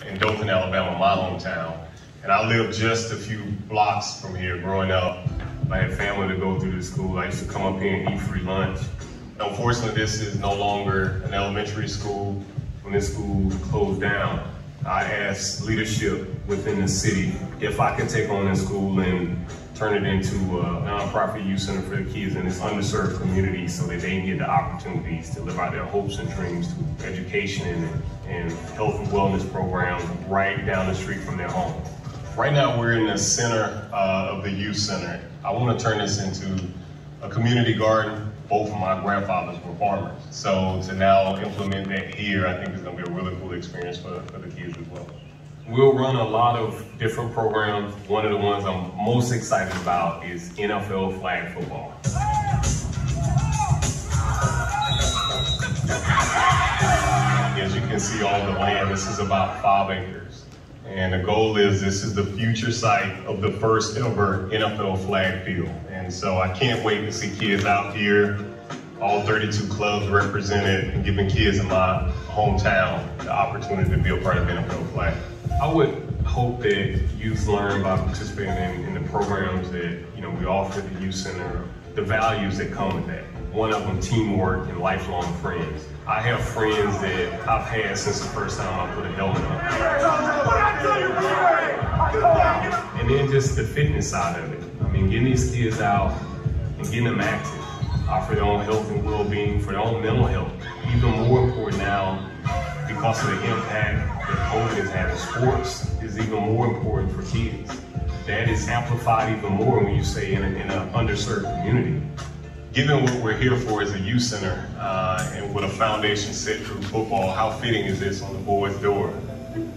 in Dothan, Alabama, my hometown. And I lived just a few blocks from here growing up. I had family to go through the school. I used to come up here and eat free lunch. Unfortunately, this is no longer an elementary school. When this school closed down, I asked leadership within the city if I could take on this school and turn it into a nonprofit youth center for the kids in this underserved community so that they can get the opportunities to live out their hopes and dreams through education and health and wellness programs right down the street from their home. Right now we're in the center of the youth center. I want to turn this into a community garden. Both of my grandfathers were farmers. So to now implement that here, I think is going to be a really cool experience for the kids as well. We'll run a lot of different programs. One of the ones I'm most excited about is NFL flag football. As you can see all the land, this is about 5 acres. And the goal is this is the future site of the first ever NFL flag field. And so I can't wait to see kids out here, all 32 clubs represented, and giving kids in my hometown the opportunity to be a part of NFL flag. I would hope that youth learn by participating in the programs that we offer at the youth center, the values that come with that. One of them, teamwork and lifelong friends. I have friends that I've had since the first time I put a helmet on. And then just the fitness side of it. I mean, getting these kids out and getting them active for their own health and well-being, for their own mental health. Even more important now, because of the impact that COVID has had in sports, is even more important for kids. That is amplified even more when you say in an underserved community. Given what we're here for as a youth center and with a foundation set through football, how fitting is this on the board's door?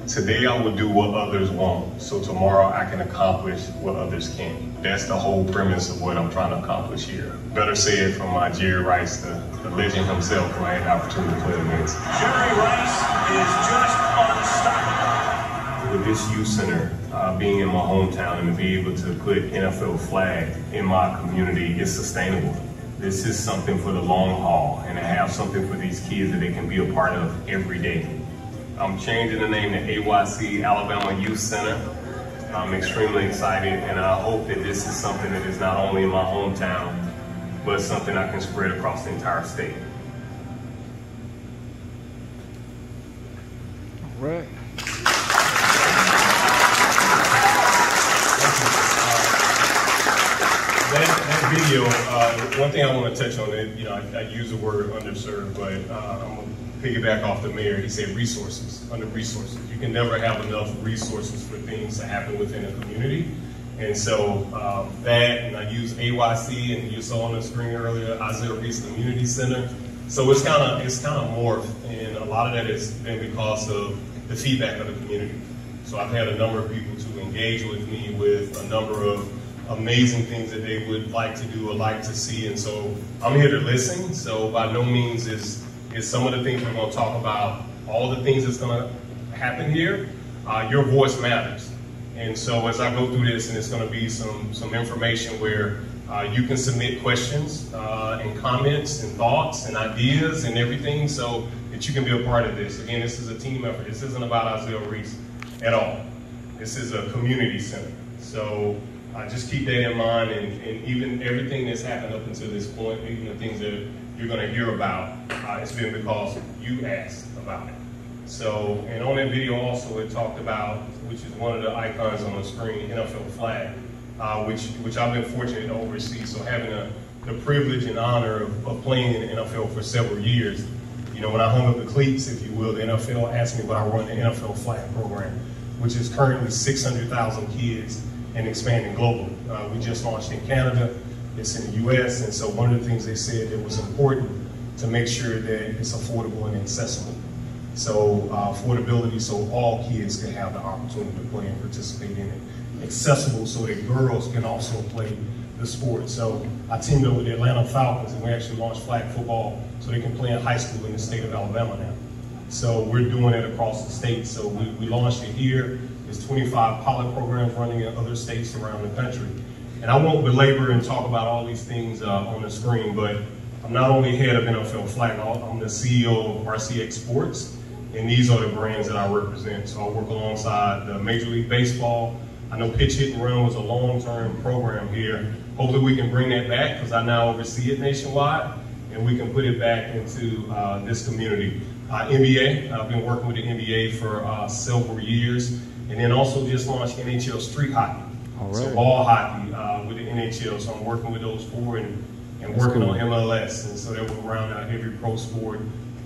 Today I will do what others won't, so tomorrow I can accomplish what others can't. That's the whole premise of what I'm trying to accomplish here. Better say it from Izell Reese, the legend himself, who I had the opportunity to play against. Izell Reese is just unstoppable. With this youth center being in my hometown and to be able to put NFL flag in my community is sustainable. This is something for the long haul, and to have something for these kids that they can be a part of every day. I'm changing the name to AYC Alabama Youth Center. I'm extremely excited, and I hope that this is something that is not only in my hometown, but something I can spread across the entire state. All right. That video, one thing I want to touch on, I use the word underserved, but I'm going to piggyback off the mayor. He said resources, under-resources. You can never have enough resources for things to happen within a community. And so and I use AYC, and you saw on the screen earlier, Izell Reese Community Center. So it's kind of morphed, and a lot of that has been because of the feedback of the community. So I've had a number of people to engage with me with a number of amazing things that they would like to do or like to see, and so I'm here to listen. So by no means is some of the things we're going to talk about, all the things that's going to happen here. Your voice matters, and so as I go through this, and it's going to be some information where you can submit questions and comments and thoughts and ideas and everything, so that you can be a part of this. Again, this is a team effort. This isn't about Izell Reese at all. This is a community center. So just keep that in mind, and even everything that's happened up until this point, even the things that you're going to hear about, it's been because you asked about it. So, and on that video also, it talked about, which is one of the icons on the screen, NFL flag, which I've been fortunate to oversee. So having the privilege and honor of playing in the NFL for several years, when I hung up the cleats, if you will, the NFL asked me would I run the NFL flag program, which is currently 600,000 kids and expanding globally. We just launched in Canada, it's in the US, and so one of the things they said that was important to make sure that it's affordable and accessible. So affordability, so all kids can have the opportunity to play and participate in it. Accessible, so that girls can also play the sport. So I teamed up with the Atlanta Falcons, and we actually launched flag football so they can play in high school in the state of Alabama now. So we're doing it across the state. So we launched it here. There's 25 pilot programs running in other states around the country. And I won't belabor and talk about all these things on the screen, but I'm not only head of NFL flag, I'm the CEO of RCX Sports, and these are the brands that I represent. So I work alongside the Major League Baseball. I know pitch, hit, and run was a long-term program here. Hopefully we can bring that back, because I now oversee it nationwide, and we can put it back into this community. NBA, I've been working with the NBA for several years, and then also just launched NHL street hockey. So ball hockey with the NHL. So I'm working with those four and working on MLS, and so that will round out every pro sport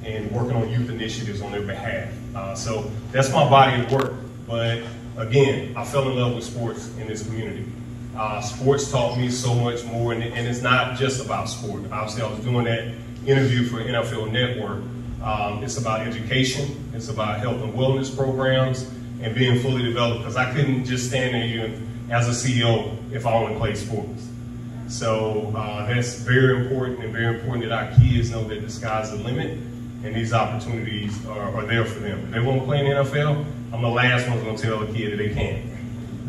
and working on youth initiatives on their behalf. So that's my body of work. But again, I fell in love with sports in this community. Sports taught me so much more, and it's not just about sport. Obviously, I was doing that interview for NFL Network. It's about education, it's about health and wellness programs, and being fully developed, because I couldn't just stand there as a CEO if I only played sports. So that's very important, and very important that our kids know that the sky's the limit, and these opportunities are there for them. If they want to play in the NFL, I'm the last one going to tell a kid that they can't.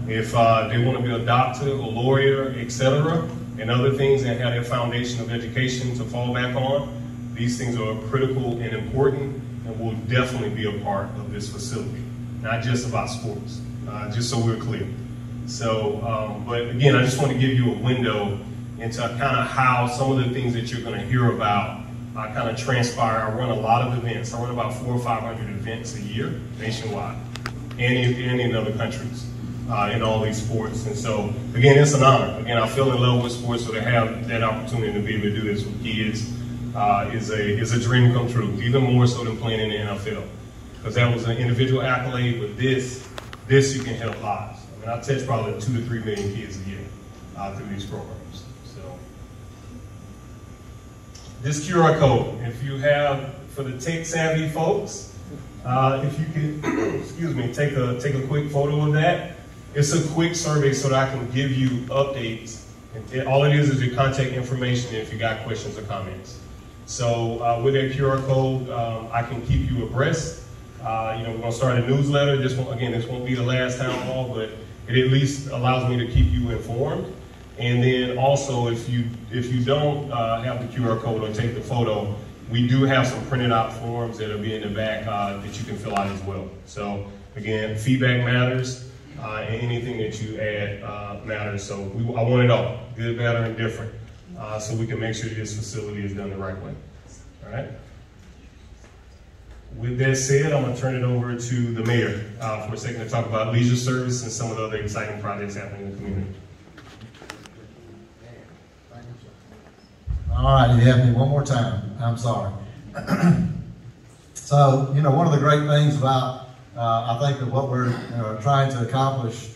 If they want to be a doctor, a lawyer, etc., and other things, and have their foundation of education to fall back on, these things are critical and important, and will definitely be a part of this facility. Not just about sports, just so we're clear. So, but again, I just want to give you a window into kind of how some of the things that you're going to hear about kind of transpire. I run a lot of events. I run about 400 or 500 events a year nationwide, and in other countries, in all these sports. And so, again, it's an honor. Again, I fell in love with sports, so to have that opportunity to be able to do this with kids is a dream come true, even more so than playing in the NFL. Because that was an individual accolade, but this you can help lives. I mean, I touch probably 2 to 3 million kids a year through these programs. So this QR code, if you have, for the tech-savvy folks, if you could, excuse me, take a quick photo of that. It's a quick survey so that I can give you updates. And all it is your contact information if you got questions or comments. So with that QR code, I can keep you abreast. We're going to start a newsletter. This won't be the last town hall, but it at least allows me to keep you informed. And then also, if you don't have the QR code or take the photo, we do have some printed out forms that'll be in the back that you can fill out as well. So again, feedback matters, and anything that you add matters. So I want it all, good, better, and different, so we can make sure this facility is done the right way. All right. With that said, I'm going to turn it over to the mayor for a second to talk about leisure service and some of the other exciting projects happening in the community. All right, you have me one more time. I'm sorry. So, one of the great things about, I think that what we're trying to accomplish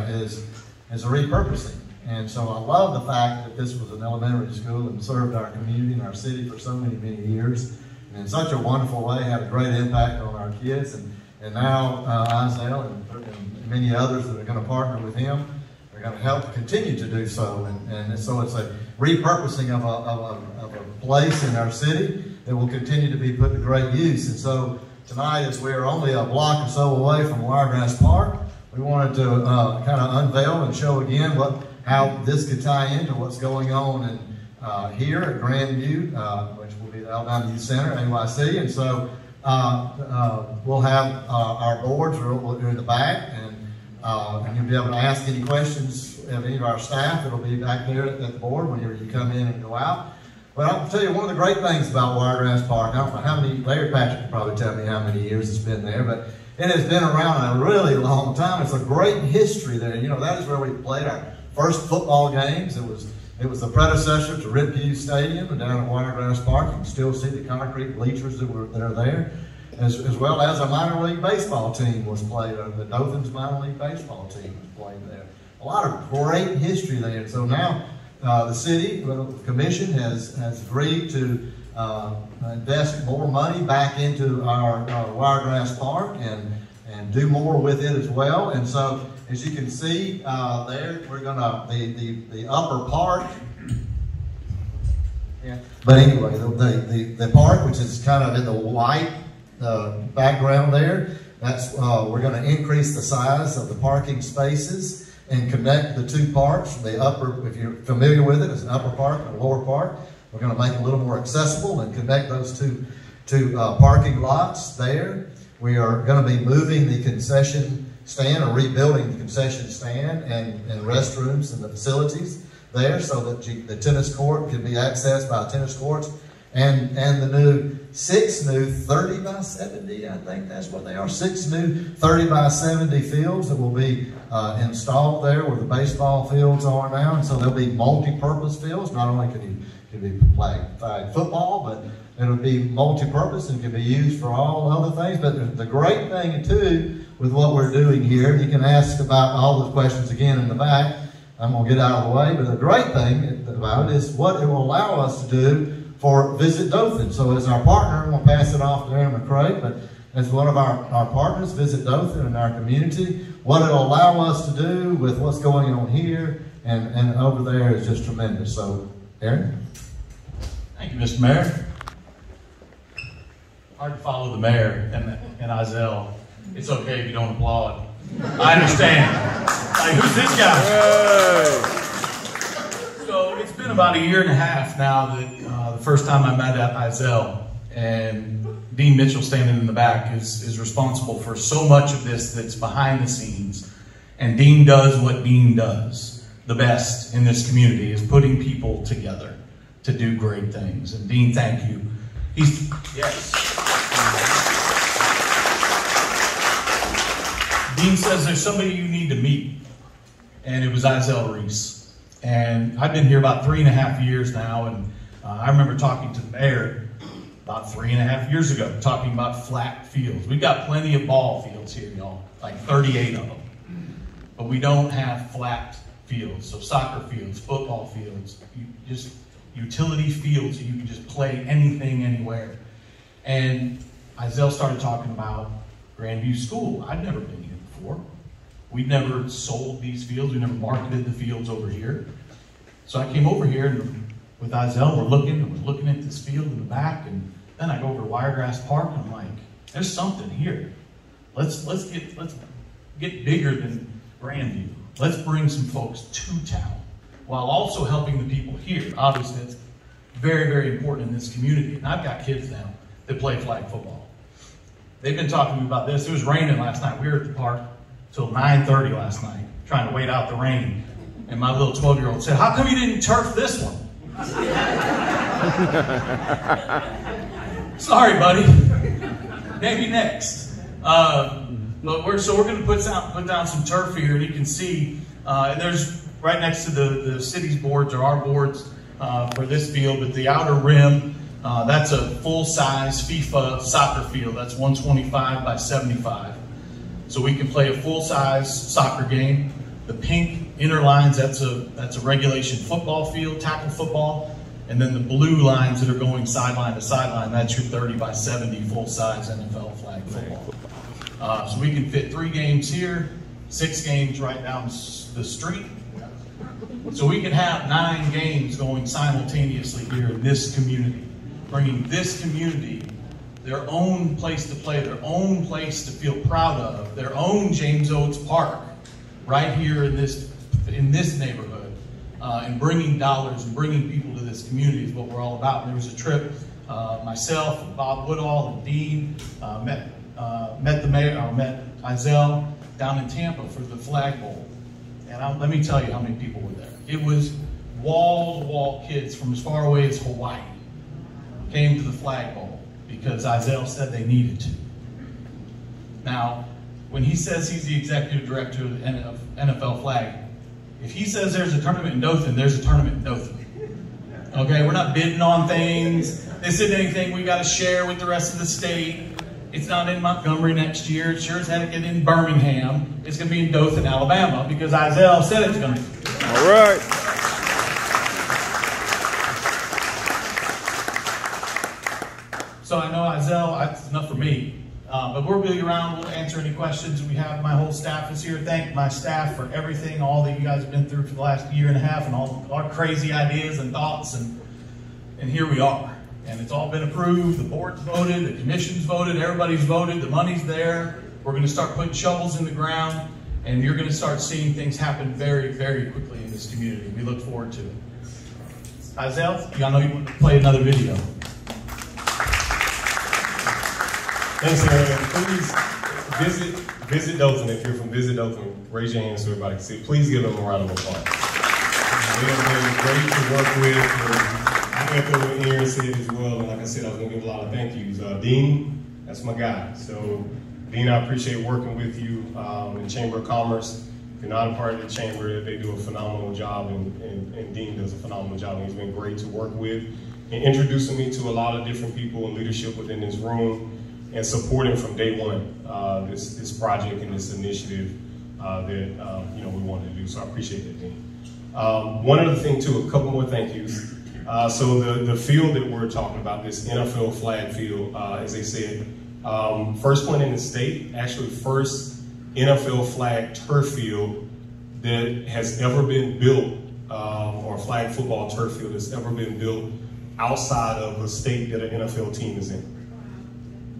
is a repurposing. And so I love the fact that this was an elementary school and served our community and our city for so many, many years. And in such a wonderful way, had a great impact on our kids. And now Izell and many others that are going to partner with him are going to help continue to do so. And so it's a repurposing of a place in our city that will continue to be put to great use. And so tonight, as we're only a block or so away from Wiregrass Park, we wanted to kind of unveil and show again how this could tie into what's going on here at Grandview, which will be the Alabama Youth Center, AYC. And so we'll have our boards are in the back, and you'll be able to ask any questions of any of our staff. It'll be back there at the board whenever you come in and go out. But I'll tell you, one of the great things about Wiregrass Park, I don't know how many, Larry Patrick can probably tell me how many years it's been there, but it has been around a really long time. It's a great history there. That is where we played our first football games. It was the predecessor to Repurpose Stadium and down at Wiregrass Park. You can still see the concrete bleachers that are there, as well as a minor league baseball team was played. The Dothan's minor league baseball team was played there. A lot of great history there. So now the city, the commission has agreed to invest more money back into our Wiregrass Park and do more with it as well. And so, as you can see there, we're gonna the upper part. Yeah. But anyway, the park, which is kind of in the white background there, that's we're going to increase the size of the parking spaces and connect the two parks. The upper, if you're familiar with it, it's an upper park and a lower park. We're going to make it a little more accessible and connect those two parking lots there. We are going to be moving the concession stand, or rebuilding the concession stand and restrooms and the facilities there, so that the tennis court can be accessed by tennis courts, and the six new 30 by 70, I think that's what they are, 6 new 30 by 70 fields that will be installed there where the baseball fields are now. And so there'll be multi-purpose fields. Not only can you play flag football, but it'll be multi-purpose and can be used for all other things. But the great thing too with what we're doing here, you can ask about all those questions again in the back. I'm going to get out of the way, but the great thing about it is what it will allow us to do for Visit Dothan. So as our partner, I'm going to pass it off to Aaron McCrae, but as one of our partners, Visit Dothan in our community, what it'll allow us to do with what's going on here and over there is just tremendous. So, Aaron? Thank you, Mr. Mayor. Hard to follow the mayor and Izell. It's okay if you don't applaud. I understand. Like, who's this guy? So it's been about a year and a half now that the first time I met Izell, and Dean Mitchell standing in the back is responsible for so much of this that's behind the scenes. And Dean does what Dean does the best in this community, is putting people together to do great things. And Dean, thank you. Yes. Dean says there's somebody you need to meet, and it was Izell Reese. And I've been here about 3.5 years now, and I remember talking to the mayor about 3.5 years ago, talking about flat fields. We've got plenty of ball fields here, y'all, like 38 of them. But we don't have flat fields, so soccer fields, football fields, just utility fields so you can just play anything, anywhere. And Izell started talking about Grandview School. I'd never been here before. We'd never sold these fields. We never marketed the fields over here. So I came over here and with Izell, we're looking at this field in the back, and then I go over to Wiregrass Park, and I'm like, there's something here. Let's get bigger than Grandview. Let's bring some folks to town while also helping the people here. Obviously, it's very, very important in this community. And I've got kids now that play flag football. They've been talking to me about this. It was raining last night. We were at the park till 9:30 last night, trying to wait out the rain. And my little 12-year-old said, "How come you didn't turf this one?" Sorry, buddy. Maybe next. But we're going to put down some turf here, and you can see there's right next to the city's boards or our boards for this field, but the outer rim, that's a full-size FIFA soccer field. That's 125 by 75. So we can play a full-size soccer game. The pink inner lines, that's a regulation football field, tackle football. And then the blue lines that are going sideline to sideline, that's your 30 by 70 full-size NFL flag football. So we can fit 3 games here, 6 games right down the street. So we can have 9 games going simultaneously here in this community, bringing this community their own place to play, their own place to feel proud of, their own James Oates Park right here in this neighborhood. And bringing dollars and bringing people to this community is what we're all about. And there was a trip, myself and Bob Woodall and Dean met the mayor, met Izell down in Tampa for the Flag Bowl. And let me tell you how many people were there. It was wall-to-wall kids from as far away as Hawaii came to the Flag Bowl because Izell said they needed to. Now, when he says he's the executive director of the NFL flag, if he says there's a tournament in Dothan, there's a tournament in Dothan. Okay, we're not bidding on things. This isn't anything we got to share with the rest of the state. It's not in Montgomery next year. It sure as heck it's in Birmingham. It's going to be in Dothan, Alabama, because Izell said it's going to be. All right. So I know Izell, that's enough for me. But we'll be around, we'll answer any questions. We have, my whole staff is here. Thank my staff for everything, all that you guys have been through for the last year and a half, and all our crazy ideas and thoughts, and here we are. And it's all been approved. The board's voted, the commission's voted, everybody's voted, the money's there. We're going to start putting shovels in the ground, and you're going to start seeing things happen very, very quickly in this community. We look forward to it. Izell, I know you want to play another video. Thanks, Aaron. Please visit Dothan. If you're from Visit Dothan, raise your hand so everybody can see. Please give them a round of applause. They have been great to work with. I echo what Aaron said as well, and like I said, I was going to give a lot of thank yous. Dean, that's my guy. So, Dean, I appreciate working with you in the Chamber of Commerce. If you're not a part of the Chamber, they do a phenomenal job, and Dean does a phenomenal job, and he's been great to work with, and introducing me to a lot of different people in leadership within this room, and supporting from day one this project and this initiative that we wanted to do. So I appreciate that, Dean. One other thing too, a couple more thank yous. So the field that we're talking about, this NFL flag field, as they said, first one in the state, actually first NFL flag turf field that has ever been built, or flag football turf field that's ever been built outside of a state that an NFL team is in.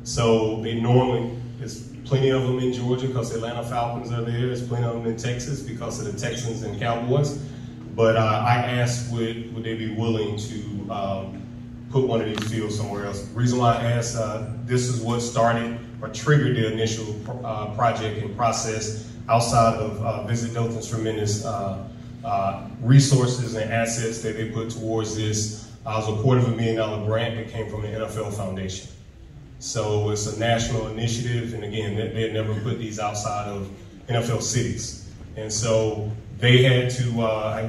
So they normally, there's plenty of them in Georgia because the Atlanta Falcons are there. There's plenty of them in Texas because of the Texans and Cowboys. But I asked, would they be willing to put one of these fields somewhere else? The reason why I asked, this is what started or triggered the initial project and process outside of Visit Dothan's tremendous resources and assets that they put towards this. It was a $250,000 grant that came from the NFL Foundation. So it's a national initiative, and again, they had never put these outside of NFL cities. And so they had to,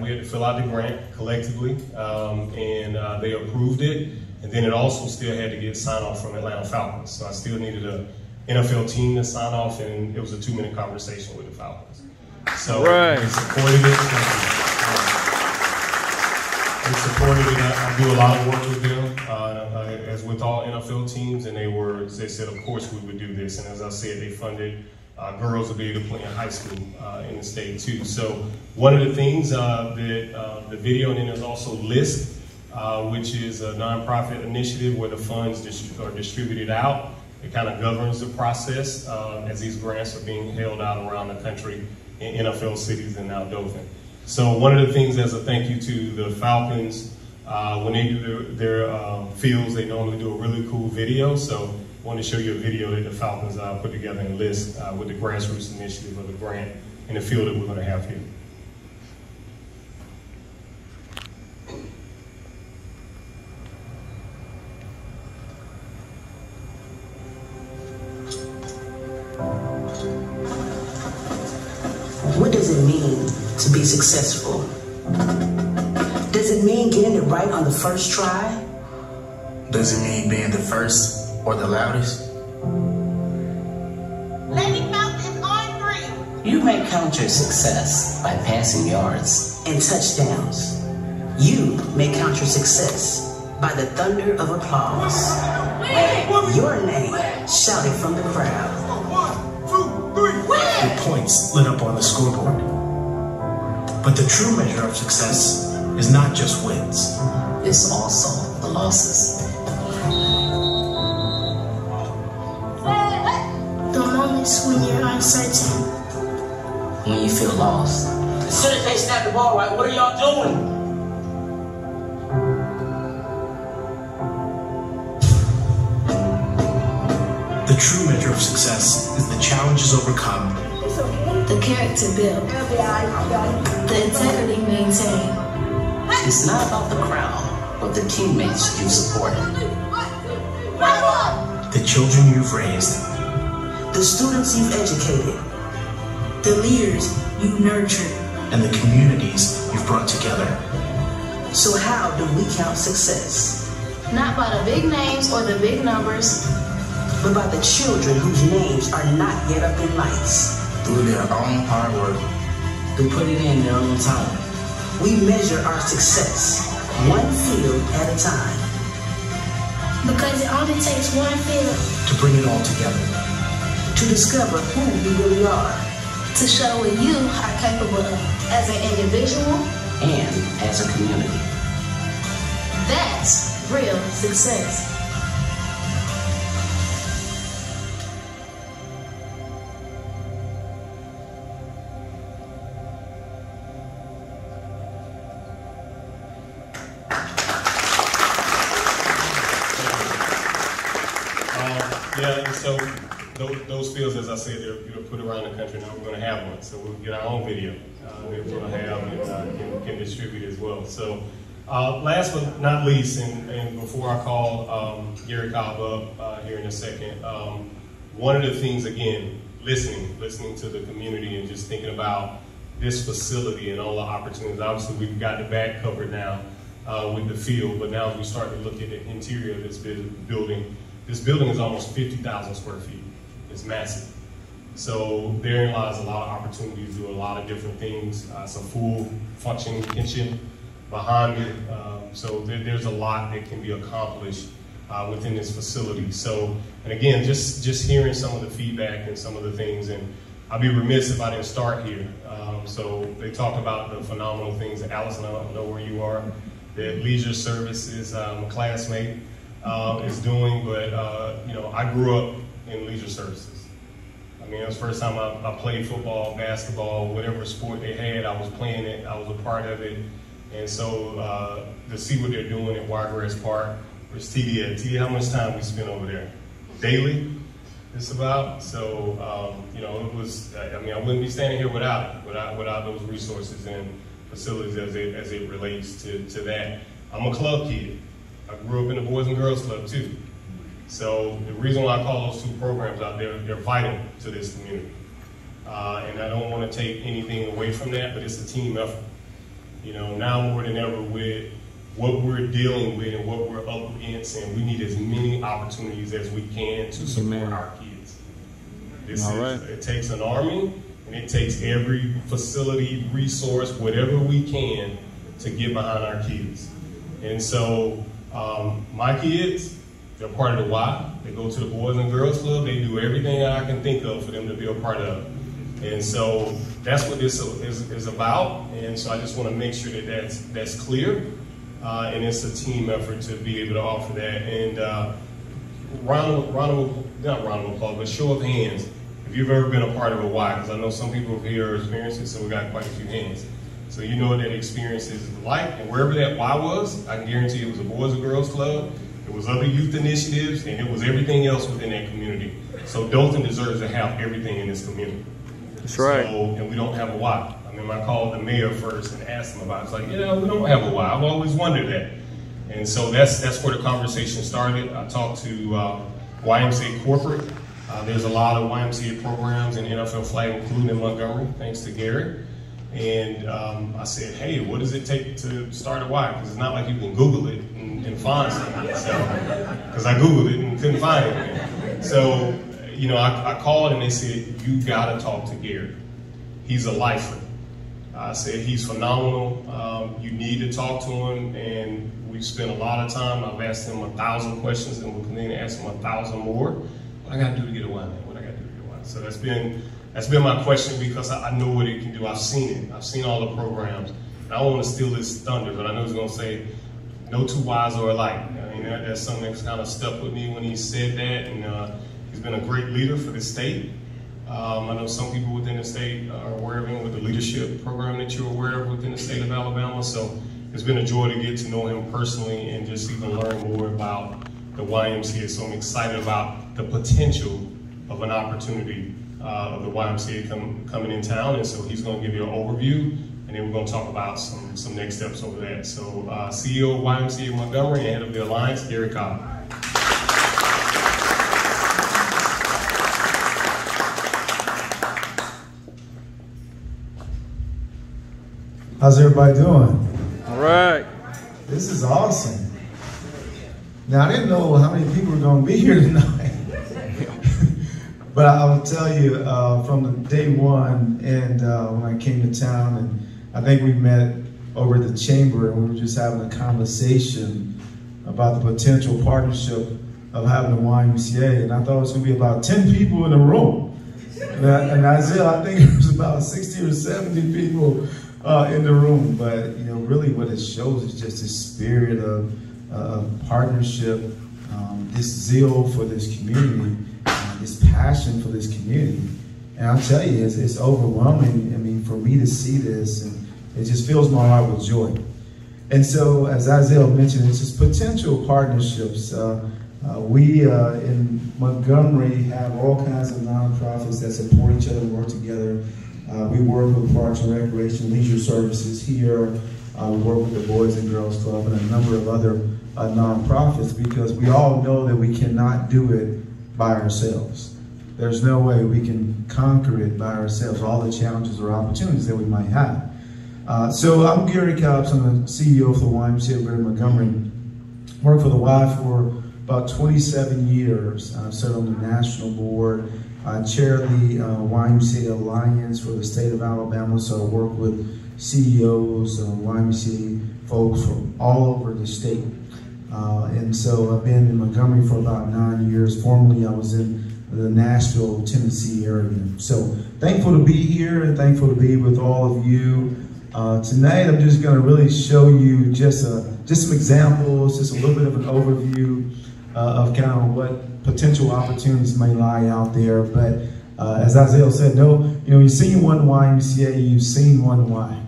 we had to fill out the grant collectively, and they approved it. And then it also still had to get sign off from Atlanta Falcons. So I still needed an NFL team to sign off, and it was a 2-minute conversation with the Falcons. So they supported it. They supported it. I do a lot of work with them, as with all NFL teams, and they said, of course we would do this. And as I said, they funded girls to be able to play in high school in the state too. So one of the things that the video, and then there's also LIST, which is a nonprofit initiative where the funds are distributed out. It kind of governs the process as these grants are being held out around the country in NFL cities and now Dothan. So one of the things, as a thank you to the Falcons, when they do their fields, they normally do a really cool video. So I want to show you a video that the Falcons put together in LIST with the grassroots initiative of the grant and the field that we're going to have here. What does it mean to be successful? Does it mean getting it right on the first try? Does it mean being the first or the loudest? Lady Mouth is on 3. You may count your success by passing yards and touchdowns. You may count your success by the thunder of applause. Your name shouted from the crowd. 1, 2, 3. Your points lit up on the scoreboard. But the true measure of success is not just wins. It's also the losses. The moments when you're uncertain. When you feel lost. As soon as they snap the ball right, what are y'all doing? The true measure of success is the challenges overcome, The character built. The integrity maintained. It's not about the crowd, but the teammates you supported. the children you've raised, The students you've educated. The leaders you nurtured. and the communities you've brought together. So how do we count success? Not by the big names or the big numbers. But by the children whose names are not yet up in lights. Through their own hard work, Who put it in their own time. We measure our success, one field at a time. Because it only takes one field to bring it all together. To discover who you really are. to show what you are capable of as an individual. And as a community. That's real success. Yeah, and so those fields, as I said, they're put around the country. Now we're going to have one, so we'll get our own video that we're going to have and can distribute as well. So last but not least, and before I call Gary Cobb up here in a second, one of the things, again, listening to the community and just thinking about this facility and all the opportunities. Obviously, we've got the back covered now with the field, but now as we start to look at the interior of this building is almost 50,000 square feet. It's massive. So therein lies a lot of opportunities to do a lot of different things. It's a full functioning kitchen behind me. So there's a lot that can be accomplished within this facility. So, and again, just hearing some of the feedback and some of the things, and I'd be remiss if I didn't start here. So they talked about the phenomenal things that Allison, I don't know where you are, that Leisure Services, my classmate, is doing, but you know, I grew up in Leisure Services. I mean, it was the first time I played football, basketball, whatever sport they had, I was playing it, I was a part of it. And so to see what they're doing at Wiregrass Park, where's TD at? TD, how much time we spend over there? Daily, just about. So, you know, it was, I mean, I wouldn't be standing here without those resources and facilities as it relates to that. I'm a club kid. I grew up in the Boys and Girls Club too. So the reason why I call those two programs out there, they're vital to this community. And I don't want to take anything away from that, but it's a team effort. You know, now more than ever with what we're dealing with and what we're up against, and we need as many opportunities as we can to support our kids. It takes an army, and it takes every facility, resource, whatever we can to get behind our kids. And so my kids, they're part of the Y. They go to the Boys and Girls Club. They do everything I can think of for them to be a part of. And so that's what this is about. And so I just want to make sure that that's clear. And it's a team effort to be able to offer that. And not round of applause, but show of hands, if you've ever been a part of a Y, because I know some people here are experiencing, so we got quite a few hands. So you know what that experience is like. And wherever that Y was, I can guarantee it was a Boys and Girls Club, it was other youth initiatives, and it was everything else within that community. So Dothan deserves to have everything in this community. That's right. So, and we don't have a Y. I mean, I called the mayor first and asked him about it. It's like, you know, we don't have a Y. I've always wondered that. And so that's where the conversation started. I talked to YMCA corporate. There's a lot of YMCA programs in NFL flag, including in Montgomery, thanks to Gary. And I said, hey, what does it take to start a Y? Because it's not like you can Google it and find something. So, because I Googled it and couldn't find anything. So, you know, I called and they said, you gotta talk to Gary. He's a lifer. I said, he's phenomenal. You need to talk to him. And we've spent a lot of time. I've asked him 1,000 questions and we'll continue to ask him 1,000 more. What I gotta do to get a Y, man? What I gotta do to get a Y? So that's been my question, because I know what it can do. I've seen it. I've seen all the programs. And I don't want to steal his thunder, but I know he's going to say, no two Ys are alike. I mean, that's something that's kind of stuck with me when he said that. And he's been a great leader for the state. I know some people within the state are aware of him with the leadership program that you're aware of within the state of Alabama. So it's been a joy to get to know him personally and just even learn more about the YMCA. So I'm excited about the potential of an opportunity of the YMCA coming in town, and so he's going to give you an overview, and then we're going to talk about some next steps over that. So CEO of YMCA Montgomery and head of the Alliance, Gary Cobb. How's everybody doing? All right. This is awesome. Now, I didn't know how many people were going to be here tonight. But I will tell you, from the day one, and when I came to town, and I think we met over the chamber, and we were just having a conversation about the potential partnership of having a YMCA, and I thought it was going to be about 10 people in the room. And Izell, I think it was about 60 or 70 people in the room. But you know, really, what it shows is just this spirit of partnership, this zeal for this community. This passion for this community. And I'll tell you, it's overwhelming. I mean, for me to see this, and it just fills my heart with joy. And so, as Izell mentioned, it's just potential partnerships. We in Montgomery have all kinds of nonprofits that support each other and work together. We work with Parks and Recreation, Leisure Services here. We work with the Boys and Girls Club and a number of other nonprofits, because we all know that we cannot do it by ourselves. There's no way we can conquer it by ourselves, all the challenges or opportunities that we might have. So I'm Gary Cobbs. I'm the CEO of the YMCA of Montgomery. Worked for the Y for about 27 years. I served on the national board. I chair the YMCA Alliance for the state of Alabama, so I work with CEOs, YMCA folks from all over the state. And so I've been in Montgomery for about 9 years. Formerly, I was in the Nashville, Tennessee area. So thankful to be here and thankful to be with all of you. Tonight, I'm just going to really show you just some examples, just a little bit of an overview of kind of what potential opportunities may lie out there. But as Izell said, you've seen one YMCA, you've seen one Y.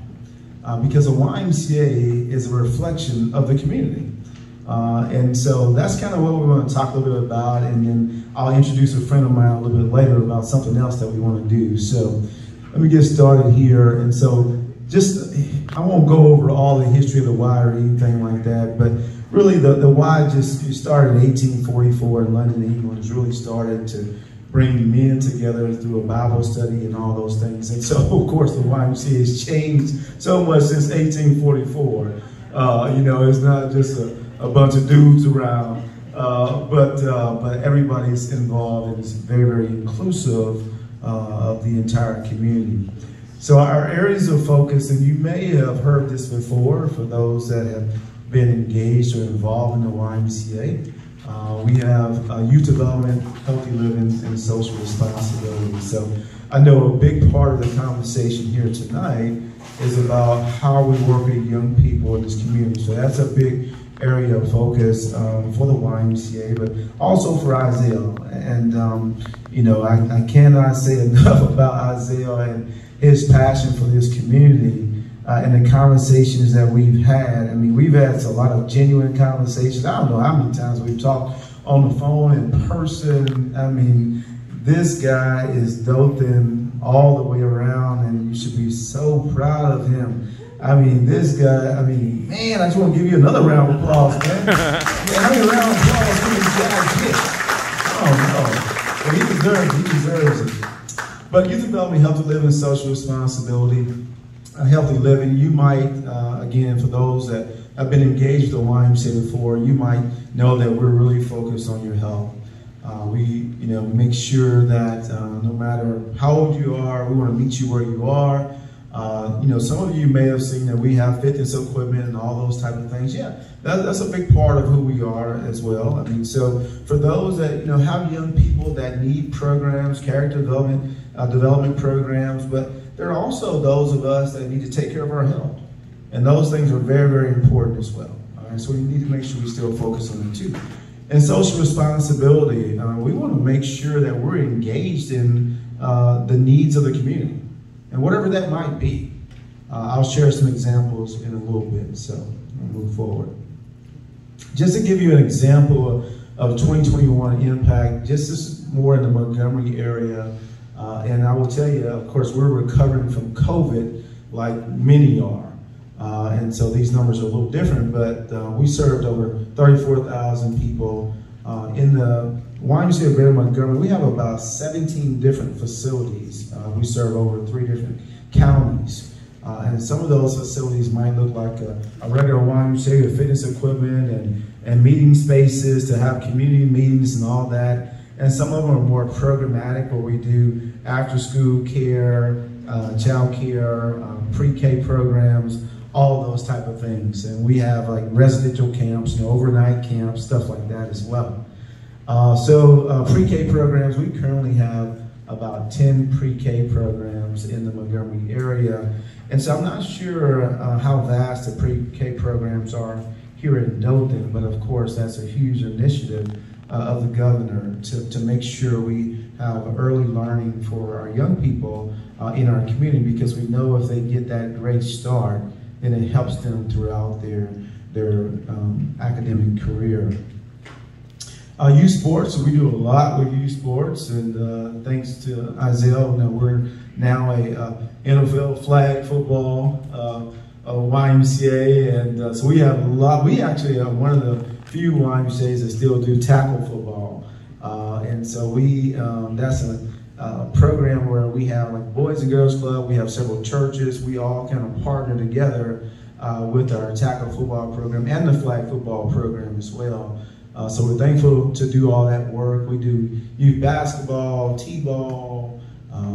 Because a YMCA is a reflection of the community. And so that's kind of what we want to talk a little bit about, and then I'll introduce a friend of mine a little bit later about something else that we want to do. So let me get started here. And so I won't go over all the history of the Y or anything like that, but really the Y you started in 1844 in London, England. It's really started to bring men together through a Bible study and all those things. And so, of course, the YMCA has changed so much since 1844. It's not just a bunch of dudes around, but everybody's involved, and it's very, very inclusive of the entire community. So our areas of focus, and you may have heard this before for those that have been engaged or involved in the YMCA. We have youth development, healthy living, and social responsibility. So I know a big part of the conversation here tonight is about how we work with young people in this community. So that's a big area of focus for the YMCA, but also for Izell. And I cannot say enough about Izell and his passion for this community and the conversations that we've had. I mean, we've had a lot of genuine conversations. I don't know how many times we've talked on the phone, in person. I mean, this guy is Dothan all the way around, and you should be so proud of him. I mean, this guy, man, I just want to give you another round of applause, man. How many round of applause can this guy get? Oh, no. Well, he deserves it. But youth development, healthy living, social responsibility, healthy living, you might, again, for those that have been engaged with the YMCA before, you might know that we're really focused on your health. We make sure that no matter how old you are, we want to meet you where you are. Some of you may have seen that we have fitness equipment and all those type of things. Yeah, that's a big part of who we are as well. So for those that have young people that need programs, character development programs, but there are also those of us that need to take care of our health, and those things are very, very important as well. All right, so we need to make sure we still focus on them too. And social responsibility, we want to make sure that we're engaged in the needs of the community, and whatever that might be. I'll share some examples in a little bit, so I'll move forward. Just to give you an example of 2021 impact, just this is more in the Montgomery area, and I will tell you, of course, we're recovering from COVID like many are. And so these numbers are a little different, but we served over 34,000 people in the YMCA of Greater Montgomery. We have about 17 different facilities. We serve over 3 different counties. And some of those facilities might look like a regular YMCA with fitness equipment and meeting spaces to have community meetings and all that. And some of them are more programmatic, where we do after-school care, child care, pre-K programs, all of those type of things. And we have like residential camps, overnight camps, stuff like that as well. So pre-K programs, we currently have about 10 pre-K programs in the Montgomery area. And so I'm not sure how vast the pre-K programs are here in Dothan, but of course that's a huge initiative of the governor to make sure we have early learning for our young people in our community, because we know if they get that great start, then it helps them throughout their academic career. Youth sports, so we do a lot with youth sports, and thanks to Izell, we're now a NFL flag football YMCA, and so we have a lot. We actually are one of the few YMCAs that still do tackle football, and so we that's a program where we have like Boys and Girls Club. We have several churches. We all kind of partner together with our tackle football program and the flag football program as well. So we're thankful to do all that work. We do youth basketball, t-ball.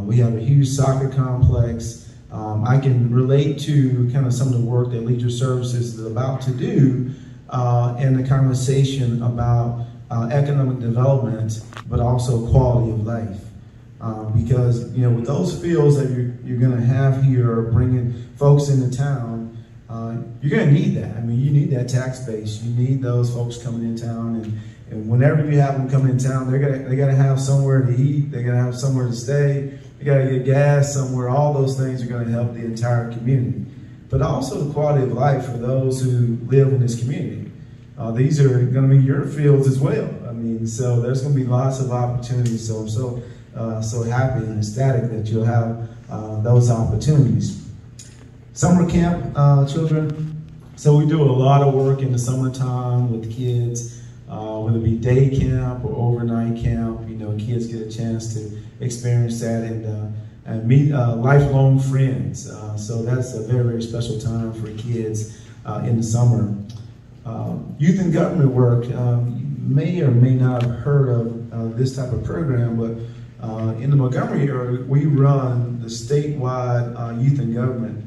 We have a huge soccer complex. I can relate to kind of some of the work that Leisure Services is about to do in the conversation about economic development, but also quality of life. Because with those fields that you're going to have here, bringing folks into town, you're going to need that. I mean, you need that tax base. You need those folks coming in town, and whenever you have them coming in town, they got to have somewhere to eat. They got to have somewhere to stay. They got to get gas somewhere. All those things are going to help the entire community, but also the quality of life for those who live in this community. These are going to be your fields as well. I mean, so there's going to be lots of opportunities. So I'm so happy and ecstatic that you'll have those opportunities. Summer camp children. So we do a lot of work in the summertime with kids, whether it be day camp or overnight camp. Kids get a chance to experience that and meet lifelong friends. So that's a very, very special time for kids in the summer. Youth and government work. You may or may not have heard of this type of program, but in the Montgomery area, we run the statewide youth and government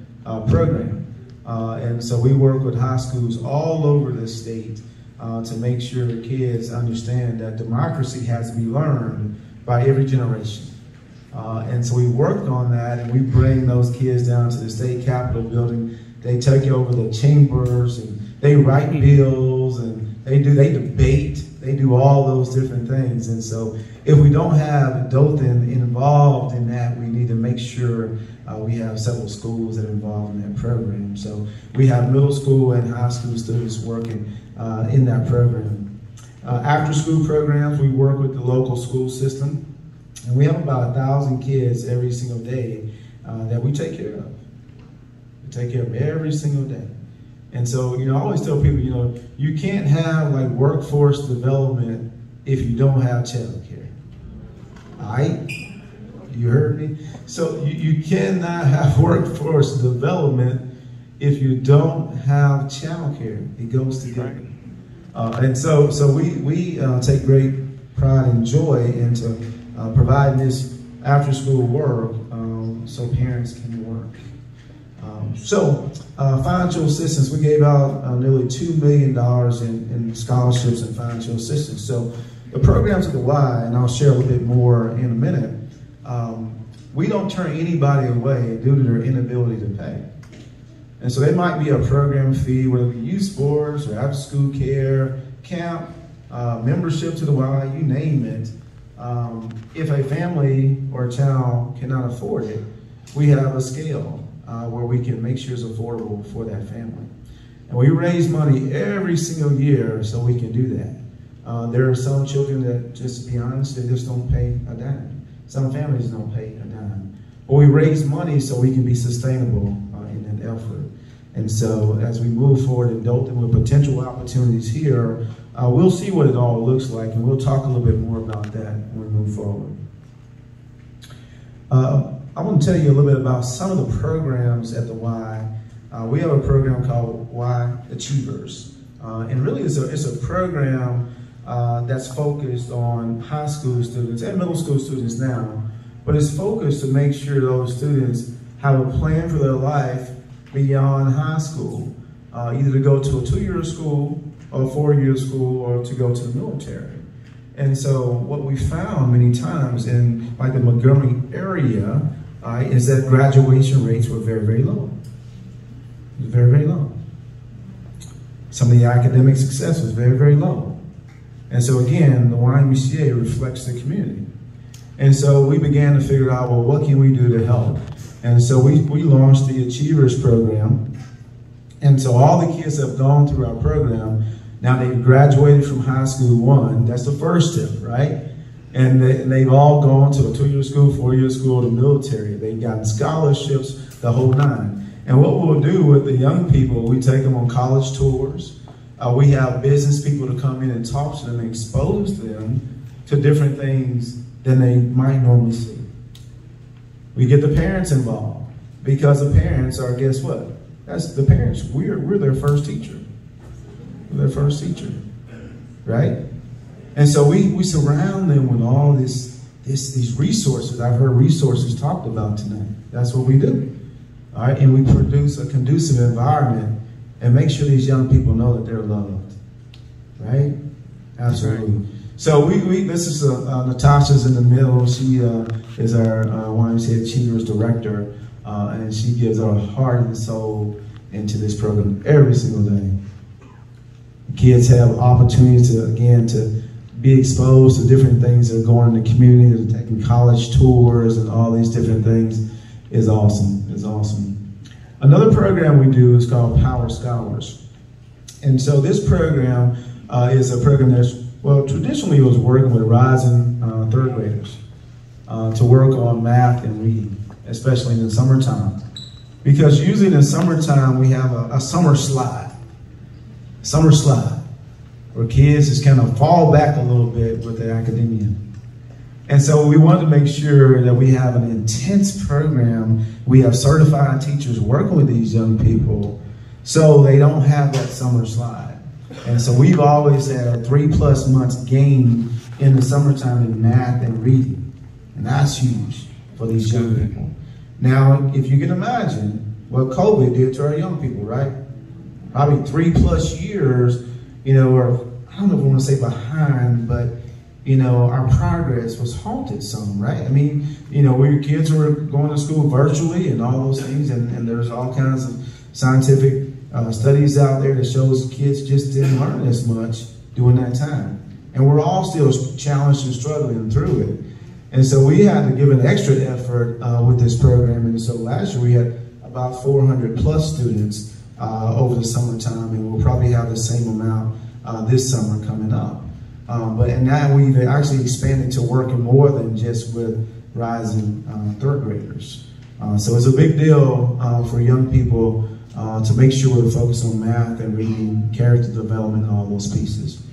program. And so we work with high schools all over the state to make sure the kids understand that democracy has to be learned by every generation. And so we worked on that, and we bring those kids down to the state capitol building. They take over the chambers, and they write bills, and they debate, they do all those different things. And so if we don't have Dothan involved in that, we need to make sure we have several schools that are involved in that program. So we have middle school and high school students working in that program. After school programs, we work with the local school system, and we have about 1,000 kids every single day that we take care of. We take care of every single day. And so, I always tell people, you can't have like workforce development if you don't have child care. All right? You heard me? So you cannot have workforce development if you don't have child care. It goes together. And so we take great pride and joy into providing this after school work so parents can work. Financial assistance, we gave out nearly $2 million in scholarships and financial assistance. So the programs at the Y, and I'll share a little bit more in a minute, we don't turn anybody away due to their inability to pay. And so there might be a program fee, whether it be youth sports or after school care, camp, membership to the Y, you name it. If a family or a child cannot afford it, we have a scale where we can make sure it's affordable for that family. And we raise money every single year so we can do that. There are some children that, just to be honest, they just don't pay a dime. Some families don't pay a dime. But we raise money so we can be sustainable in that effort. And so as we move forward in Dothan with potential opportunities here, we'll see what it all looks like, and we'll talk a little bit more about that when we move forward. I want to tell you a little bit about some of the programs at the Y. We have a program called Y Achievers. And really it's a program that's focused on high school students and middle school students now, but it's focused to make sure those students have a plan for their life beyond high school, either to go to a 2-year school or a 4-year school or to go to the military. And so what we found many times in like the Montgomery area is that graduation rates were very, very low. Very, very low. Some of the academic success was very, very low. And so again, the YMCA reflects the community. And so we began to figure out, well, what can we do to help? And so we launched the Achievers program. And so all the kids that have gone through our program Now they graduated from high school one. That's the first step, right? And they've all gone to a 2-year school, 4-year school, the military. They've gotten scholarships, the whole nine. And what we'll do with the young people, we take them on college tours. We have business people to come in and talk to them and expose them to different things than they might normally see. We get the parents involved because the parents are, guess what? That's the parents. We're their first teacher. We're their first teacher, right? And so we surround them with all these resources. I've heard resources talked about tonight. That's what we do. All right, and we produce a conducive environment and make sure these young people know that they're loved, right? Absolutely. So this is Natasha's in the middle. She is our YMCA Cheaters Director, and she gives her heart and soul into this program every single day. Kids have opportunities to be exposed to different things that are going in the community, taking college tours and all these different things. Is awesome. It's awesome. Another program we do is called Power Scholars. And so this program is a program that's, well, traditionally it was working with rising third graders to work on math and reading, especially in the summertime. Because usually in the summertime we have a summer slide. Summer slide, where kids just kind of fall back a little bit with their academia. And so we wanted to make sure that we have an intense program. We have certified teachers working with these young people so they don't have that summer slide. And so we've always had 3+ months gain in the summertime in math and reading. And that's huge for these young people. Now, if you can imagine what COVID did to our young people, right? Probably 3+ years, or I don't know if I want to say behind, but our progress was halted some, right? I mean, where kids were going to school virtually and all those things, and there's all kinds of scientific studies out there that shows kids just didn't learn as much during that time. And we're all still challenged and struggling through it. And so we had to give an extra effort with this program. And so last year we had about 400+ students over the summertime, and we'll probably have the same amount this summer coming up. And now we've actually expanded to working more than just with rising third graders. So it's a big deal for young people to make sure we're focused on math and reading, character development, and all those pieces.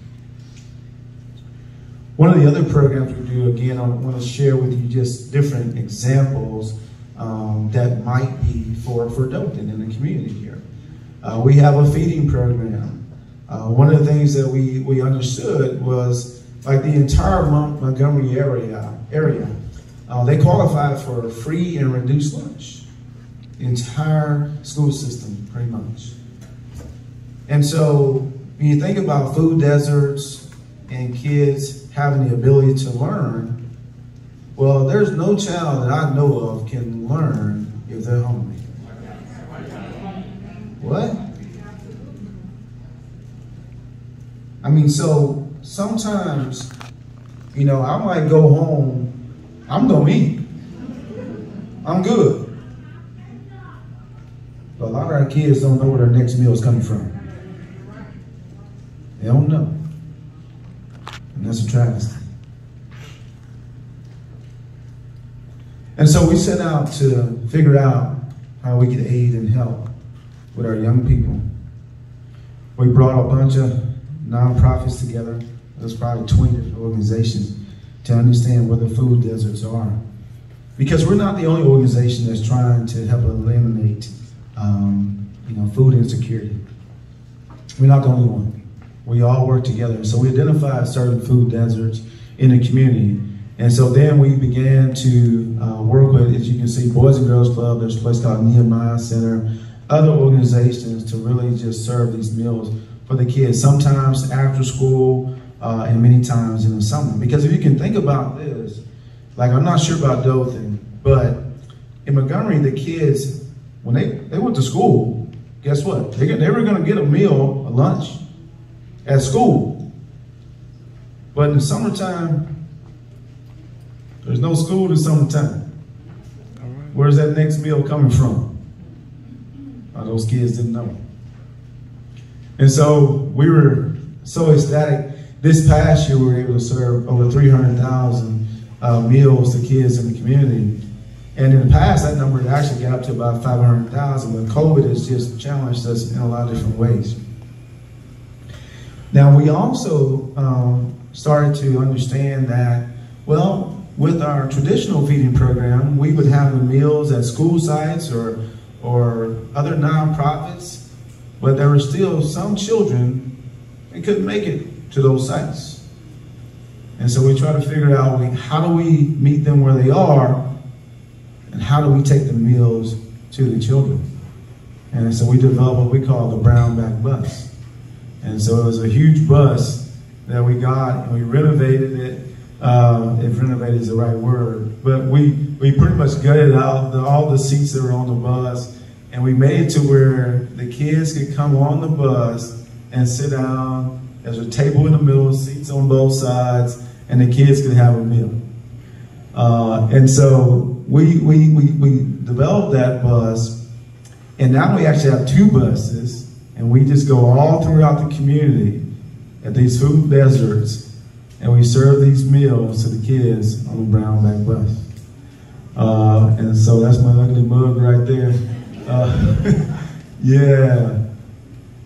One of the other programs we do, again, I want to share with you just different examples that might be for Dothan in the community here. We have a feeding program. One of the things that we understood was like the entire Montgomery area, they qualified for free and reduced lunch. The entire school system, pretty much. And so when you think about food deserts and kids having the ability to learn, well, there's no child that I know of can learn if they're hungry. What? I mean, so sometimes, I might go home, I'm gonna eat. I'm good. But a lot of our kids don't know where their next meal is coming from. They don't know. And that's a travesty. And so we set out to figure out how we could aid and help with our young people. We brought a bunch of nonprofits together. There's probably 20 different organizations to understand where the food deserts are. Because we're not the only organization that's trying to help eliminate food insecurity. We're not the only one. We all work together. So we identified certain food deserts in the community. And so then we began to work with, as you can see, Boys and Girls Club. There's a place called Nehemiah Center, other organizations to really just serve these meals for the kids, sometimes after school and many times in the summer. Because if you can think about this, like I'm not sure about Dothan, but in Montgomery, the kids, when they went to school, guess what? They were going to get a meal, a lunch, at school. But in the summertime, there's no school in the summertime. Where's that next meal coming from? Those kids didn't know. And so we were so ecstatic. This past year, we were able to serve over 300,000 meals to kids in the community. And in the past, that number actually got up to about 500,000, but COVID has just challenged us in a lot of different ways. Now, we also started to understand that, well, with our traditional feeding program, we would have the meals at school sites or other nonprofits, but there were still some children that couldn't make it to those sites. And so we try to figure out, how do we meet them where they are, and how do we take the meals to the children? And so we developed what we call the brown bag bus. And so it was a huge bus that we got, and we renovated it. If renovated is the right word, but we pretty much gutted out all the seats that were on the bus, and we made it to where the kids could come on the bus and sit down. There's a table in the middle, seats on both sides, and the kids could have a meal. And so we developed that bus, and now we actually have 2 buses, and we just go all throughout the community at these food deserts, and we serve these meals to the kids on the brown bag bus. And so that's my ugly mug right there. Yeah.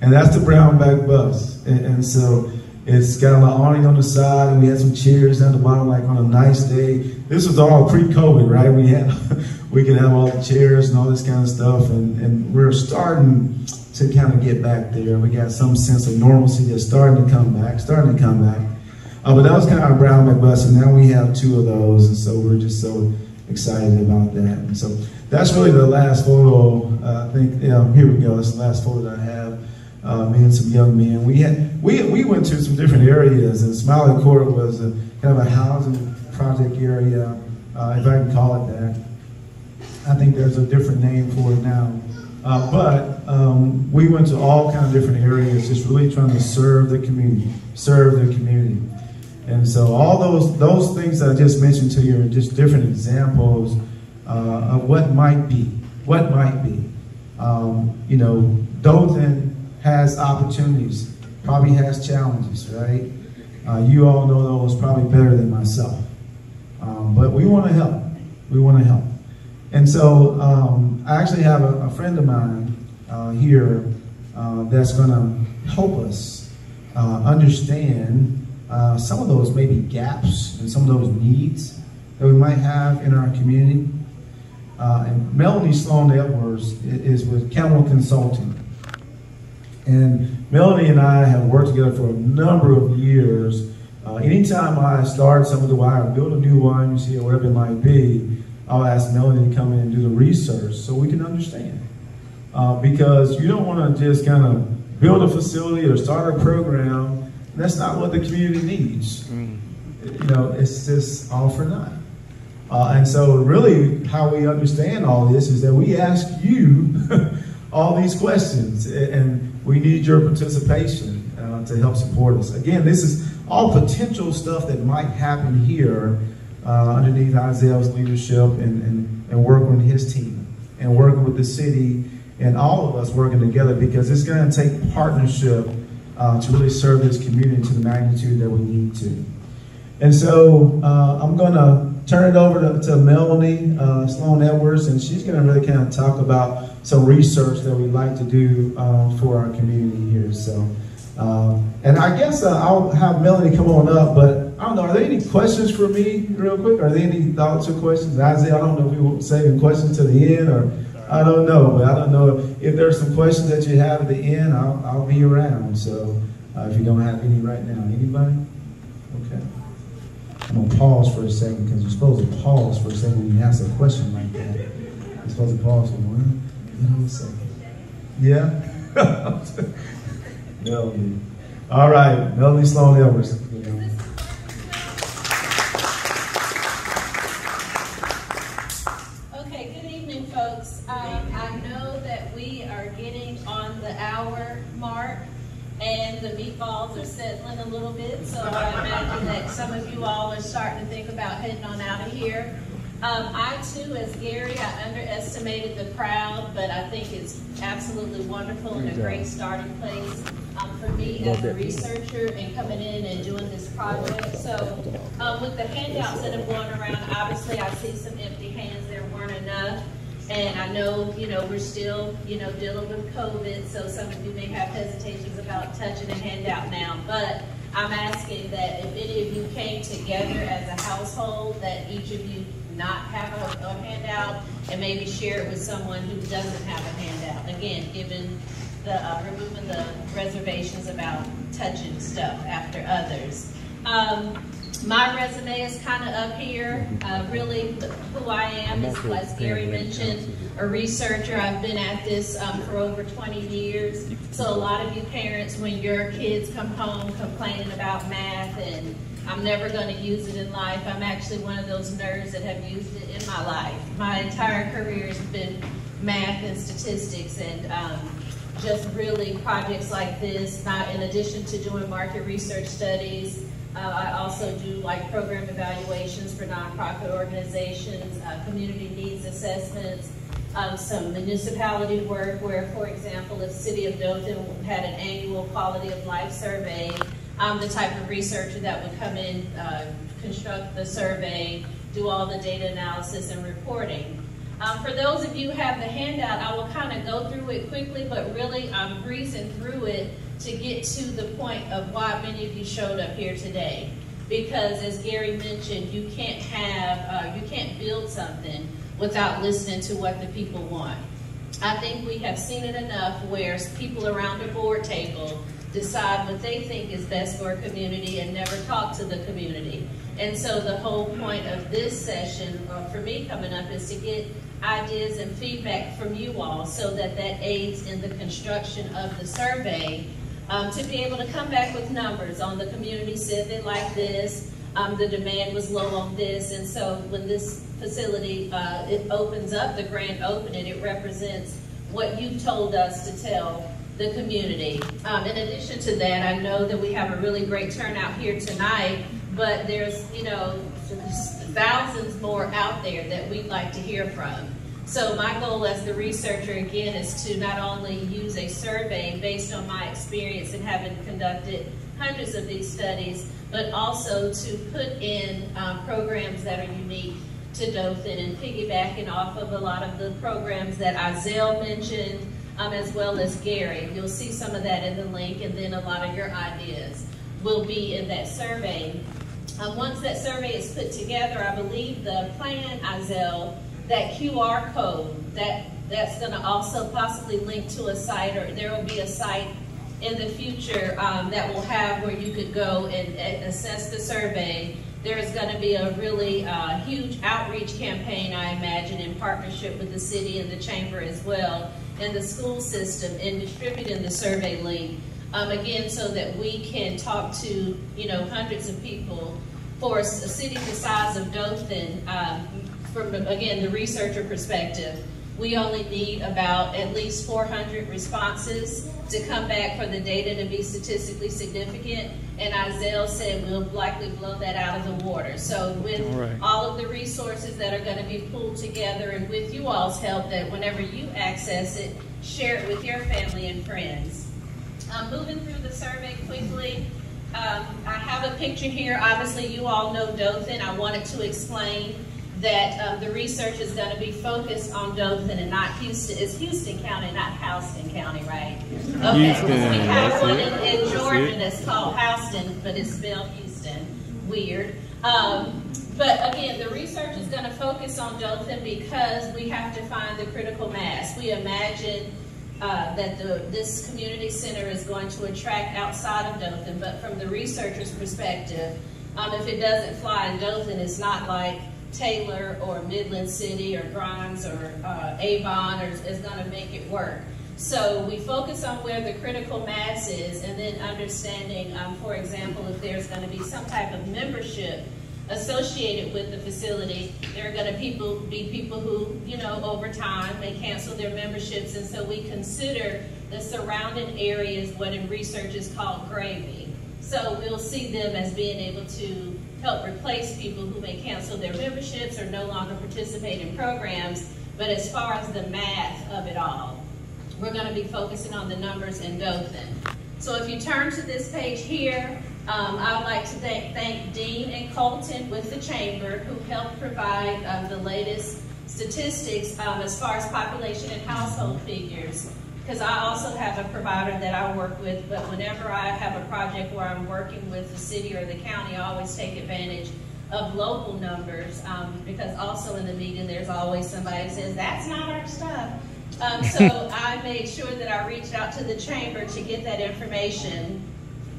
And that's the brown bag bus. And so it's got an awning on the side, and we had some chairs down the bottom, like on a nice day. This was all pre-COVID, right? We could have all the chairs and all this kind of stuff, and we're starting to kind of get back there. We got some sense of normalcy that's starting to come back. But that was kind of our brown bag bus, and now we have 2 of those, and so we're just so excited about that. And so that's really the last photo. I think, here we go. That's the last photo that I have. Me and some young men. We went to some different areas, and Smiley Court was kind of a housing project area, if I can call it that. I think there's a different name for it now. But we went to all kind of different areas, just really trying to serve the community. And so all those things that I just mentioned to you are just different examples of what might be. Dothan has opportunities, probably has challenges, right? You all know those probably better than myself. But we want to help. And so I actually have a friend of mine here that's going to help us understand some of those maybe gaps and some of those needs that we might have in our community. And Melanie Sloan Edwards is with Camel Consulting. And Melanie and I have worked together for a number of years. Anytime I start some of the wire, build a new YMCA or whatever it might be, I'll ask Melanie to come in and do the research so we can understand. Because you don't want to just kind of build a facility or start a program. That's not what the community needs. It's just all for naught. And so really how we understand all this is that we ask you all these questions, and we need your participation to help support us. Again, this is all potential stuff that might happen here underneath Izell's leadership and working with his team and working with the city and all of us working together, because it's going to take partnership to really serve this community to the magnitude that we need to. And so I'm going to turn it over to Melanie Sloan Edwards, and she's going to really kind of talk about some research that we'd like to do for our community here. So, and I guess I'll have Melanie come on up, but I don't know, are there any questions for me real quick? Are there any thoughts or questions? Isaiah, I don't know if we will save a question to the end, or I don't know, but I don't know if there's some questions that you have at the end, I'll be around. So if you don't have any right now, anybody? Okay. I'm going to pause for a second, because you're supposed to pause for a second when you ask a question like that. You're supposed to pause for 1 second. Yeah? Melanie. All right, Melanie Sloan Edwards. Okay, good evening, folks. I know that we are getting on the hour mark, and the meatballs are settling a little bit, so I imagine that some of you all are starting to think about heading on out of here. I too, as Gary, I underestimated the crowd, but I think it's absolutely wonderful and a great starting place for me as a researcher and coming in and doing this project. So with the handouts that have gone around, obviously I see some empty hands. There weren't enough. And I know, we're still, dealing with COVID, so some of you may have hesitations about touching a handout now, but I'm asking that if any of you came together as a household, that each of you not have a handout and maybe share it with someone who doesn't have a handout. Again, given the removing the reservations about touching stuff after others. My resume is kind of up here. Really, who I am is, as Gary mentioned, a researcher. I've been at this for over 20 years. So a lot of you parents, when your kids come home complaining about math and I'm never going to use it in life, I'm actually one of those nerds that have used it in my life. My entire career has been math and statistics, and just really projects like this. In addition to doing market research studies, I also do like program evaluations for nonprofit organizations, community needs assessments, some municipality work where, for example, if City of Dothan had an annual quality of life survey, I'm the type of researcher that would come in, construct the survey, do all the data analysis and reporting. For those of you who have the handout, I will kind of go through it quickly, but really I'm breezing through it to get to the point of why many of you showed up here today. Because as Gary mentioned, you can't build something without listening to what the people want. I think we have seen it enough where people around the board table decide what they think is best for a community and never talk to the community. And so the whole point of this session, for me coming up, is to get ideas and feedback from you all so that aids in the construction of the survey, to be able to come back with numbers on the community said they like this, the demand was low on this, and so when this facility, it opens up, the grand opening, it represents what you've told us to tell the community. In addition to that, I know that we have a really great turnout here tonight, but there's, thousands more out there that we'd like to hear from. So my goal as the researcher, again, is to not only use a survey based on my experience and having conducted hundreds of these studies, but also to put in programs that are unique to Dothan and piggybacking off of a lot of the programs that Izell mentioned, as well as Gary. You'll see some of that in the link, and then a lot of your ideas will be in that survey. Once that survey is put together, I believe the plan, Izell, that QR code, that's going to also possibly link to a site, or there will be a site in the future that will have where you could go and assess the survey. There is going to be a really huge outreach campaign, I imagine, in partnership with the city and the chamber as well, and the school system in distributing the survey link, again, so that we can talk to, hundreds of people. For a city the size of Dothan, from, again, the researcher perspective, we only need about at least 400 responses to come back for the data to be statistically significant, and Izell said we'll likely blow that out of the water. So with all of the resources that are going to be pulled together, and with you all's help, that whenever you access it, share it with your family and friends. Moving through the survey quickly, I have a picture here. Obviously, you all know Dothan. I wanted to explain that the research is going to be focused on Dothan and not Houston. It's Houston County, not Houston County, right? Okay, because we have one in Georgia that's called Houston, but it's spelled Houston. Weird. But again, the research is going to focus on Dothan because we have to find the critical mass. We imagine that this community center is going to attract outside of Dothan, but from the researcher's perspective, if it doesn't fly in Dothan, it's not like Taylor or Midland City or Grimes or Avon is going to make it work. So we focus on where the critical mass is, and then understanding, for example, if there's going to be some type of membership associated with the facility, there are going to be people who, over time may cancel their memberships, and so we consider the surrounding areas what in research is called gravy. So we'll see them as being able to help replace people who may cancel their memberships or no longer participate in programs. But as far as the math of it all, we're going to be focusing on the numbers in Dothan. So if you turn to this page here, I would like to thank Dean and Colton with the Chamber who helped provide the latest statistics as far as population and household figures. Because I also have a provider that I work with, but whenever I have a project where I'm working with the city or the county, I always take advantage of local numbers, because also in the meeting there's always somebody who says, that's not our stuff. So I made sure that I reached out to the Chamber to get that information.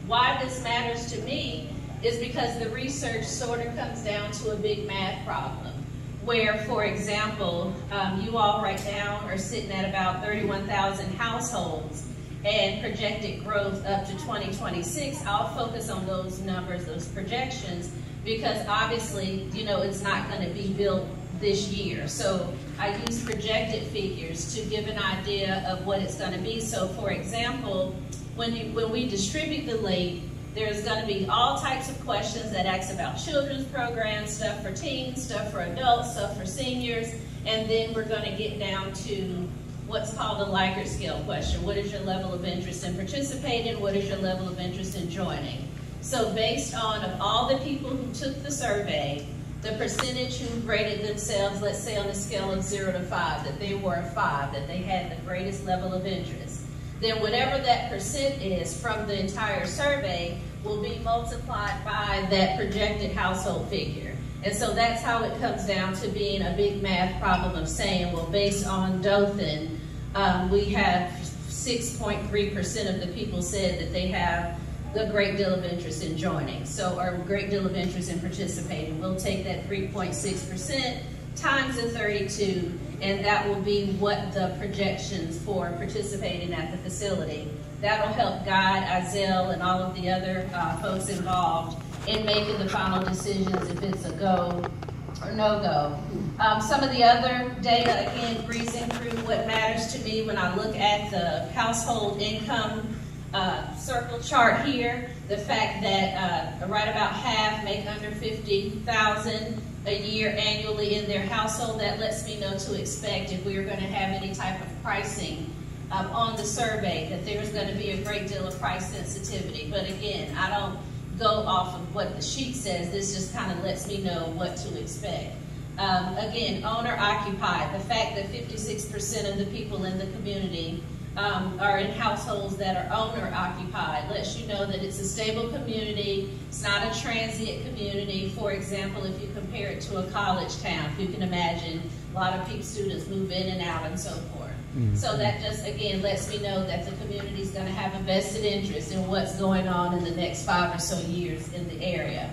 Why this matters to me is because the research sort of comes down to a big math problem. Where, for example, you all right now are sitting at about 31,000 households and projected growth up to 2026. I'll focus on those numbers, those projections, because obviously, you know, it's not going to be built this year. So I use projected figures to give an idea of what it's going to be. So, for example, when we distribute the link, there's going to be all types of questions that ask about children's programs, stuff for teens, stuff for adults, stuff for seniors, and then we're going to get down to what's called a Likert scale question. What is your level of interest in participating? What is your level of interest in joining? So based on of all the people who took the survey, the percentage who rated themselves, let's say on a scale of 0 to 5, that they were a 5, that they had the greatest level of interest, then whatever that percent is from the entire survey will be multiplied by that projected household figure. And so that's how it comes down to being a big math problem of saying, well, based on Dothan, we have 6.3% of the people said that they have a great deal of interest in joining, so or a great deal of interest in participating. We'll take that 3.6% times the 32, and that will be what the projections for participating at the facility. That'll help guide Izell and all of the other folks involved in making the final decisions if it's a go or no-go. Some of the other data, again, breezing through what matters to me when I look at the household income circle chart here, the fact that right about half make under $50,000 a year annually in their household. That lets me know to expect if we are going to have any type of pricing on the survey, that there's going to be a great deal of price sensitivity. But again, I don't go off of what the sheet says. This just kind of lets me know what to expect. Again, owner occupied. The fact that 56% of the people in the community are in households that are owner occupied lets you know that it's a stable community. It's not a transient community. For example, if you compare it to a college town, if you can imagine, a lot of students move in and out and so forth. So that just, again, lets me know that the community is going to have a vested interest in what's going on in the next 5 or so years in the area.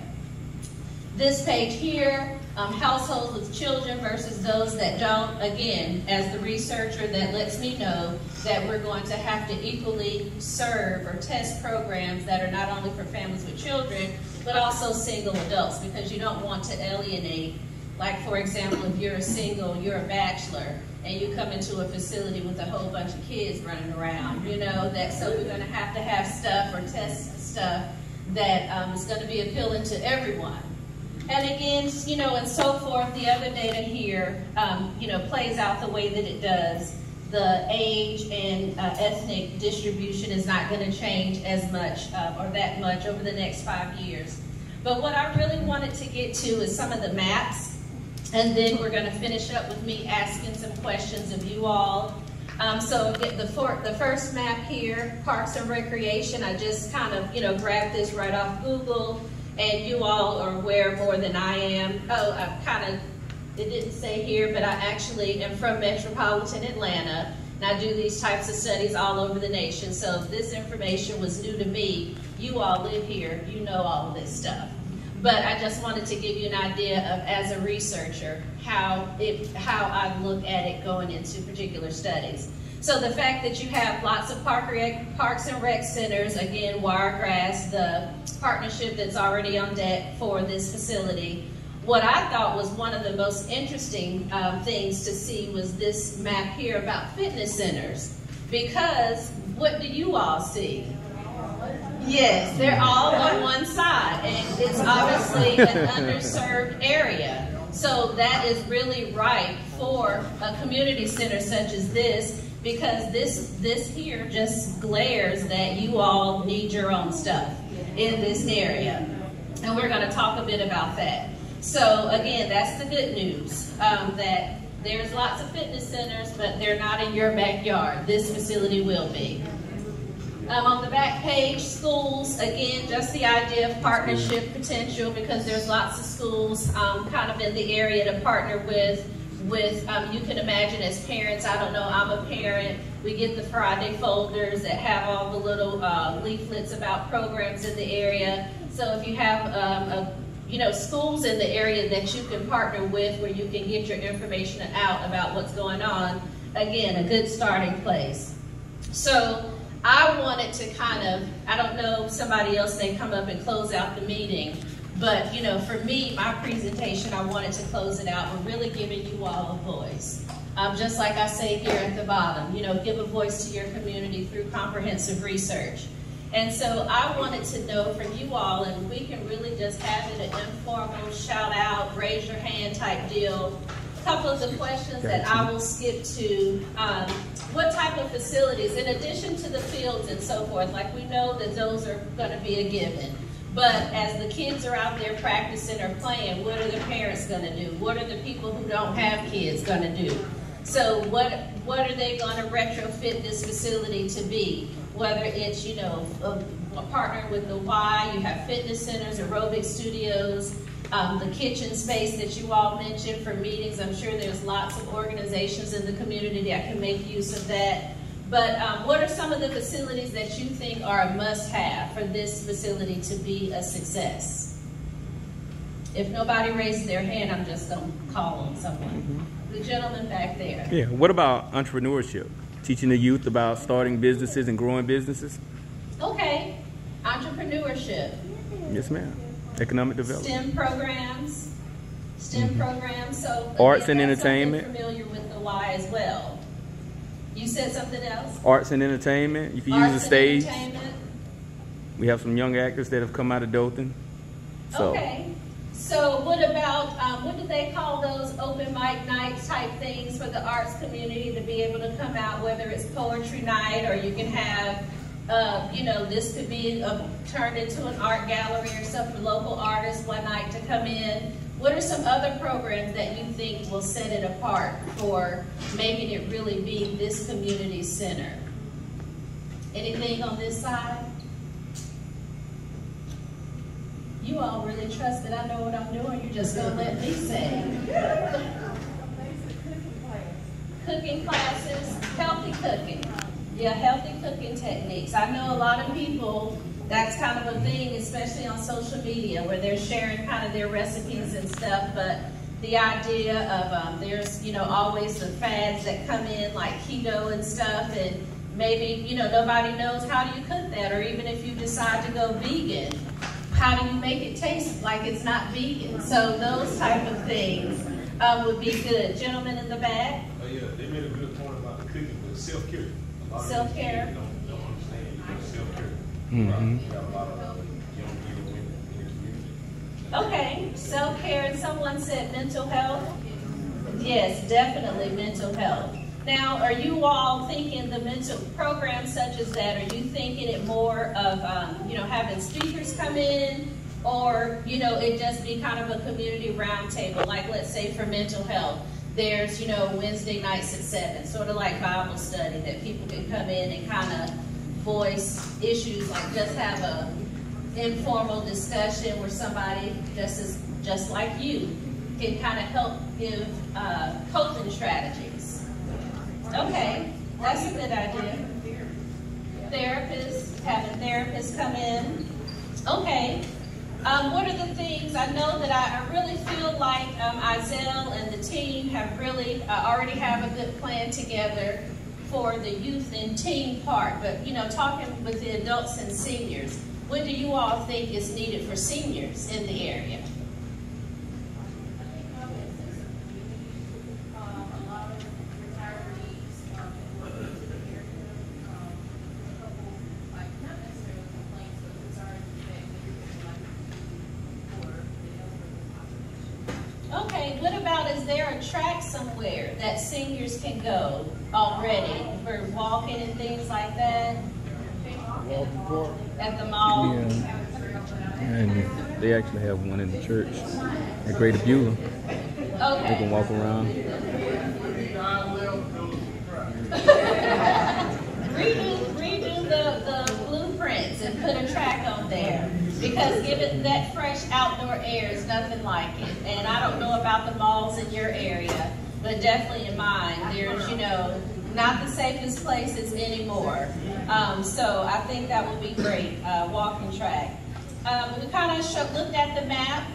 This page here, households with children versus those that don't. Again, as the researcher, that lets me know that we're going to have to equally serve or test programs that are not only for families with children, but also single adults, because you don't want to alienate. Like, for example, if you're a single, you're a bachelor, and you come into a facility with a whole bunch of kids running around, you know, that so we're going to have stuff or test stuff that is going to be appealing to everyone. And again, you know, and so forth, the other data here, you know, plays out the way that it does. The age and ethnic distribution is not going to change as much or that much over the next 5 years. But what I really wanted to get to is some of the maps. And then we're going to finish up with me asking some questions of you all. So the first map here, Parks and Recreation, I just kind of, you know, grabbed this right off Google, and you all are aware more than I am. Oh, I've kind of, it didn't say here, but I actually am from metropolitan Atlanta, and I do these types of studies all over the nation. So if this information was new to me, you all live here, you know all of this stuff. But I just wanted to give you an idea of, as a researcher, how I look at it going into particular studies. So the fact that you have lots of parks and rec centers, again, Wiregrass, the partnership that's already on deck for this facility. What I thought was one of the most interesting things to see was this map here about fitness centers. Because what do you all see? Yes, they're all on one side, and it's obviously an underserved area. So that is really right for a community center such as this, because this here just glares that you all need your own stuff in this area. And we're going to talk a bit about that. So again, that's the good news, that there's lots of fitness centers, but they're not in your backyard. This facility will be. On the back page, schools, again, just the idea of partnership potential, because there's lots of schools kind of in the area to partner with you can imagine as parents, I don't know, I'm a parent, we get the Friday folders that have all the little leaflets about programs in the area. So if you have schools in the area that you can partner with where you can get your information out about what's going on, again, a good starting place. So I wanted to kind of, I don't know, somebody else may come up and close out the meeting, but for me, my presentation, I wanted to close it out. We're really giving you all a voice. Just like I say here at the bottom, give a voice to your community through comprehensive research. And so I wanted to know from you all, and we can really just have it an informal shout out, raise your hand type deal. A couple of the questions that I will skip to, what type of facilities, in addition to the fields and so forth, like we know that those are going to be a given. But as the kids are out there practicing or playing, what are the parents going to do? What are the people who don't have kids going to do? So what are they going to retrofit this facility to be? Whether it's, a partner with the Y, you have fitness centers, aerobic studios, the kitchen space that you all mentioned for meetings. I'm sure there's lots of organizations in the community that can make use of that. But what are some of the facilities that you think are a must-have for this facility to be a success? If nobody raises their hand, I'm just going to call on someone. The gentleman back there. Yeah, what about entrepreneurship? Teaching the youth about starting businesses and growing businesses? Okay, entrepreneurship. Yes, ma'am. Economic development. STEM programs. So arts and entertainment. Familiar with the Y as well. You said something else? Arts and entertainment. You can use the stage. We have some young actors that have come out of Dothan. So. Okay. So what about, what do they call those open mic night type things for the arts community to be able to come out, whether it's poetry night or you can have, this could be turned into an art gallery or something for local artists one night to come in. What are some other programs that you think will set it apart for making it really be this community center? Anything on this side? You all really trust that I know what I'm doing. You're just going to let me say. Cooking classes, healthy cooking. Yeah, healthy cooking techniques. I know a lot of people, that's kind of a thing, especially on social media, where they're sharing kind of their recipes and stuff, but the idea of there's, always the fads that come in like keto and stuff, and maybe, nobody knows how do you cook that, or even if you decide to go vegan, how do you make it taste like it's not vegan? So those type of things would be good. Gentlemen in the back. Oh yeah, they made a good point about the cooking, but self-care. Self-care. Don't understand self-care. Mm-hmm. We got a lot of young people in the community. Okay, self-care, and someone said mental health. Yes, definitely mental health. Now, are you all thinking the mental programs such as that, are you thinking it more of, having speakers come in, or, it just be kind of a community roundtable, like let's say for mental health, there's, Wednesday nights at 7, sort of like Bible study, that people can come in and kind of voice issues, like just have a informal discussion where somebody just like you can kind of help give coping strategies. Okay, that's a good idea. Therapists, having therapists come in. Okay, what are the things, I know that I really feel like Izell and the team have really already have a good plan together for the youth and teen part, but talking with the adults and seniors, what do you all think is needed for seniors in the area? track somewhere that seniors can go already for walking and things like that? At the mall? Yeah. And they actually have one in the church at Greater Beulah. Okay. They can walk around. redo the blueprints and put a track on there. Because given that fresh outdoor air is nothing like it. And I don't know about the malls in your area, but definitely in mine, there's, you know, not the safest places anymore. So I think that would be great, walking track. We kind of looked at the map,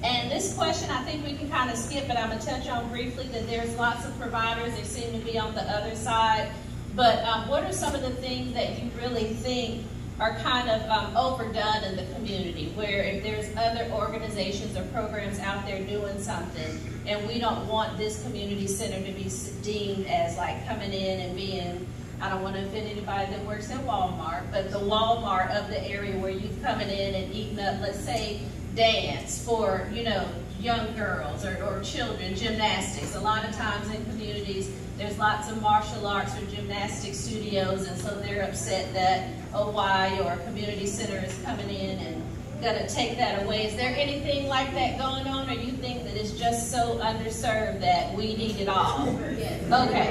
and this question I think we can kind of skip, but I'm going to touch on briefly that there's lots of providers. They seem to be on the other side. But what are some of the things that you really think are kind of overdone in the community, where if there's other organizations or programs out there doing something, and we don't want this community center to be deemed as like coming in and being, I don't want to offend anybody that works at Walmart, but the Walmart of the area where you've coming in and eating up, let's say, dance for, you know, young girls or children, gymnastics. A lot of times in communities, there's lots of martial arts or gymnastic studios, and so they're upset that OY or a community center is coming in and gonna take that away. Is there anything like that going on, or you think that it's just so underserved that we need it all? Okay, okay.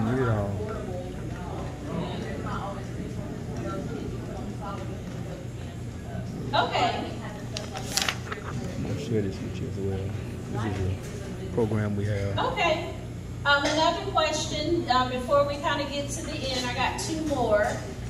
Need it all. Okay. I'm gonna share this with you as well. This is a program we have. Okay. Another question before we kind of get to the end. I got two more.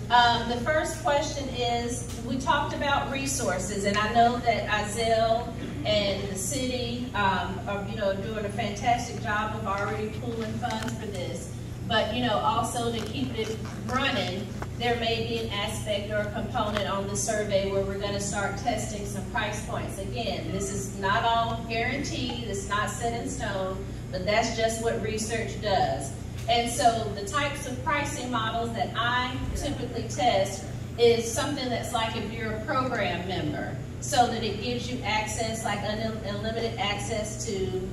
The first question is, we talked about resources, and I know that Izell and the city are, you know, doing a fantastic job of already pooling funds for this. But, you know, also to keep it running, there may be an aspect or a component on the survey where we're going to start testing some price points. Again, this is not all guaranteed, it's not set in stone, but that's just what research does. And so the types of pricing models that I typically test is something that's like if you're a program member, so that it gives you access, like unlimited access to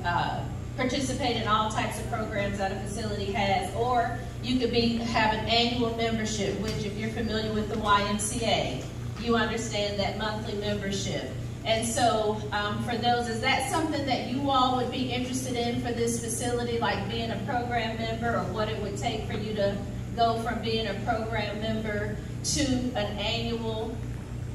participate in all types of programs that a facility has, or you could have an annual membership, which if you're familiar with the YMCA, you understand that monthly membership. And so for those, is that something that you all would be interested in for this facility, like being a program member, or what it would take for you to go from being a program member to an annual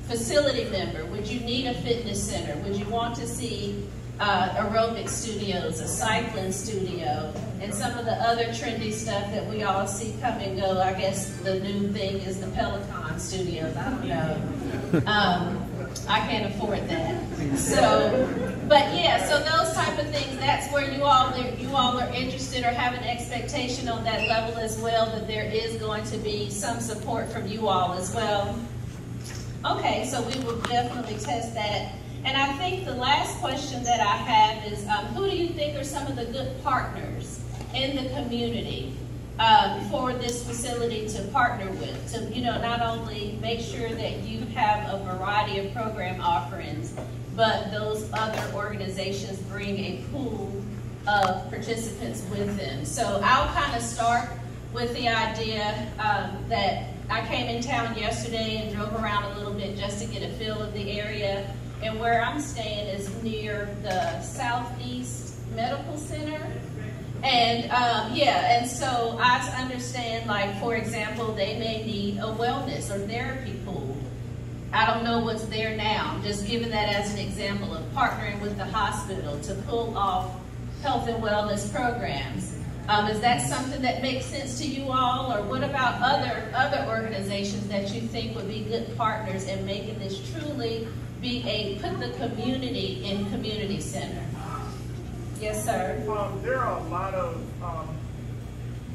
facility member? Would you need a fitness center? Would you want to see aerobic studios, a cycling studio, and some of the other trendy stuff that we all see come and go? I guess the new thing is the Peloton studios. I don't know. I can't afford that. So, but yeah, so those type of things, that's where you all are interested or have an expectation on that level as well, that there is going to be some support from you all as well. Okay, so we will definitely test that. And I think the last question that I have is, who do you think are some of the good partners in the community for this facility to partner with, to, you know, not only make sure that you have a variety of program offerings, but those other organizations bring a pool of participants with them. So I'll kind of start with the idea that I came in town yesterday and drove around a little bit just to get a feel of the area. And where I'm staying is near the Southeast Medical Center. And yeah, and so I understand, like, for example, they may need a wellness or therapy pool. I don't know what's there now. I'm just giving that as an example of partnering with the hospital to pull off health and wellness programs. Is that something that makes sense to you all? Or what about other organizations that you think would be good partners in making this truly be put the community in community center? Yes, sir. There are a lot of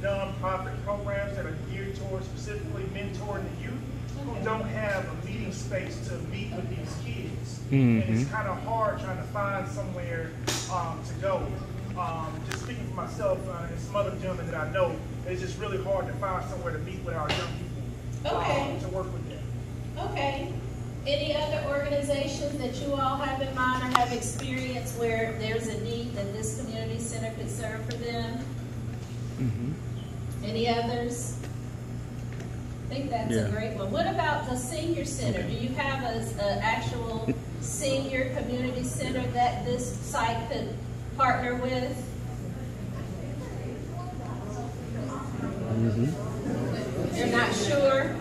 nonprofit programs that are geared towards specifically mentoring the youth who don't have a meeting space to meet with these kids. And it's kind of hard trying to find somewhere to go. Just speaking for myself and some other gentlemen that I know, it's just really hard to find somewhere to meet with our young people to work with them. Okay. Any other organizations that you all have in mind or have experience where there's a need that this community center could serve for them? Any others? I think that's a great one. What about the senior center? Do you have an actual senior community center that this site could partner with? You're not sure?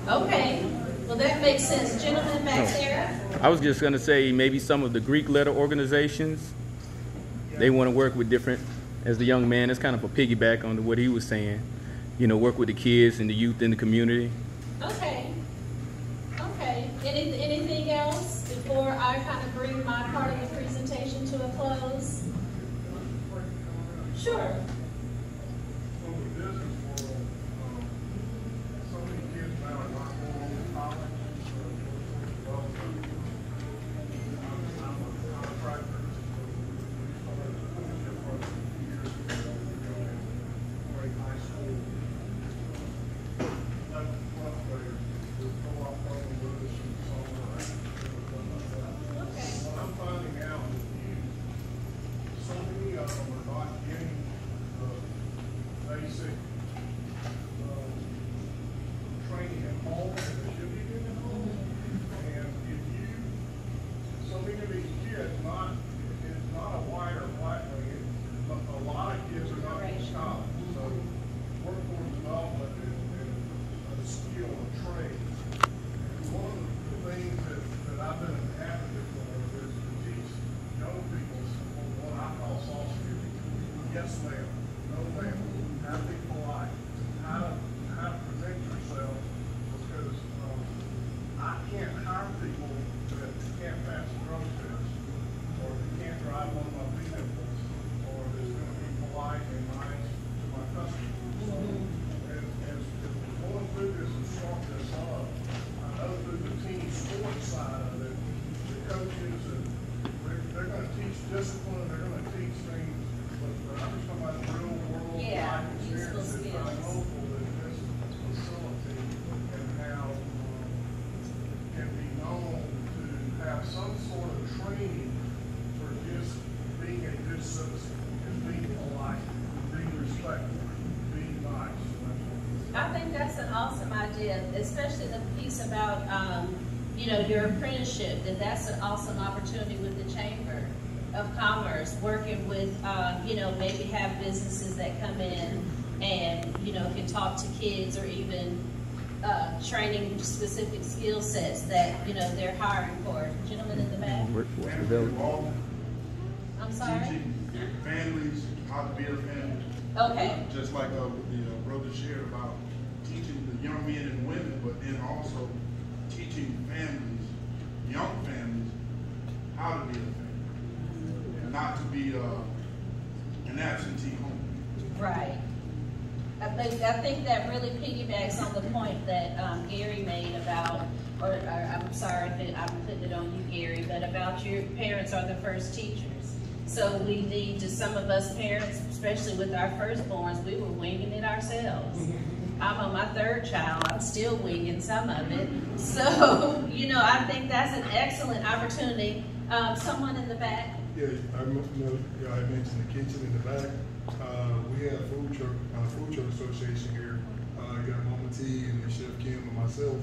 Okay. Well, that makes sense. Gentlemen back there? I was just going to say maybe some of the Greek letter organizations, they want to work with different, as the young man, it's kind of a piggyback on what he was saying, you know, work with the kids and the youth in the community. Okay. Okay. Anything else before I kind of bring my part of the presentation to a close? Sure. I think that's an awesome idea, especially the piece about, you know, your apprenticeship, that's an awesome opportunity with the Chamber of Commerce, working with, you know, maybe have businesses that come in and, you know, can talk to kids or even training specific skill sets that, you know, they're hiring for. Gentlemen in the back. I'm sorry? Teaching families how to build families. Okay. Just like the brother shared about teaching the young men and women, but then also teaching families, young families, how to build families, and not to be an absentee home. Right. I think that really piggybacks on the point that Gary made about, or I'm sorry that I'm putting it on you, Gary, but about your parents are the first teachers. So we need to, some of us parents, especially with our firstborns, we were winging it ourselves. I'm on my third child, I'm still winging some of it. So, you know, I think that's an excellent opportunity. Someone in the back? Yeah, I mentioned the kitchen in the back. We have food truck association here. You got Mama T and Chef Kim and myself.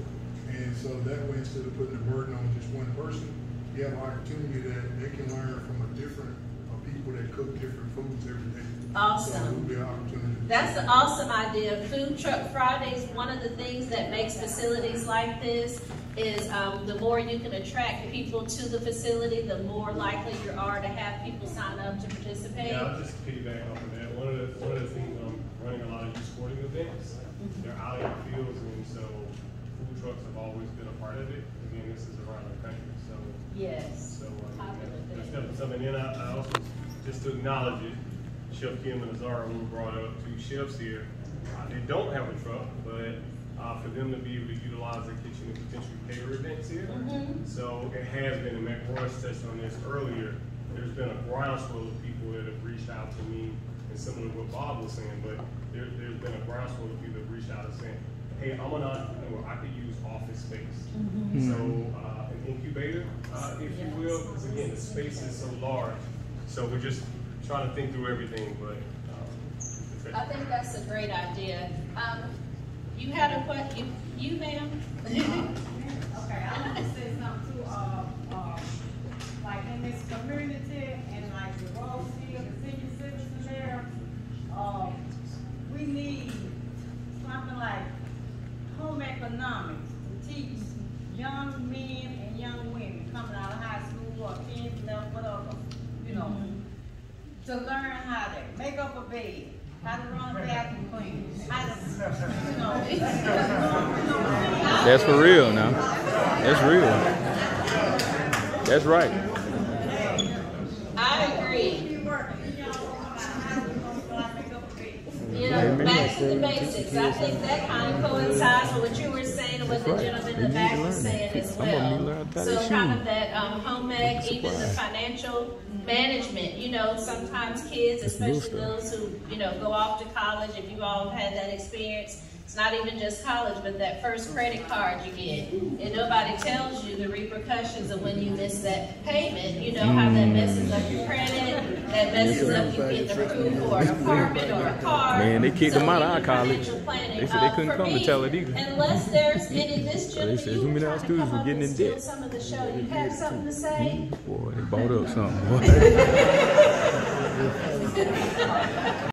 And so that way, instead of putting the burden on just one person, you have an opportunity that they can learn from a different people that cook different foods every day. Awesome. So it would be an opportunity. That's an awesome idea. Food Truck Fridays, one of the things that makes facilities like this is the more you can attract people to the facility, the more likely you are to have people sign up to participate. Yeah, I'll just piggyback off of that. One of the things, I'm running a lot of youth sporting events. They're out in the fields, and so food trucks have always been a part of it. Again, this is around the country, so yes. So that's definitely something. And I also, just to acknowledge it, Chef Kim and Azara, who brought up two chefs here, they don't have a truck, but for them to be able to utilize their kitchen and potentially cater events here. So it has been, and Mac Royce touched on this earlier, there's been a groundswell of people that have reached out to me, and similar to what Bob was saying, but there's been a groundswell of people that have reached out and saying, hey, I'm an entrepreneur, I could use office space. So an incubator, if you will, because again, the space is so large. So we're just trying to think through everything, but. I think that's a great idea. You had a question, you ma'am? Okay, I want to say something too. Like in this community and like the Rose Field, the senior citizens there, we need something like home economics to teach young men and young women coming out of high school or kids left, whatever, you know, to learn how to make up a bed, how to run a vacuum cleaner, how to, you know. That's for real now. That's real. That's right. I agree. You know, back to the basics. I think that kind of coincides with what you were saying and what the gentleman in the back was saying as well. So kind of that home ec, even the financial management. You know, sometimes kids, especially those who, you know, go off to college, if you all have had that experience, it's not even just college, but that first credit card you get. And nobody tells you the repercussions of when you miss that payment. You know, how that messes up your credit, that messes up you getting approved for an apartment or a car. Man, they kicked them out of our college. They said they couldn't come to tell it either. Unless there's any, this gentleman, they said too many of our students were getting in debt. Some of the show. You have something to say? Boy, they bought up something.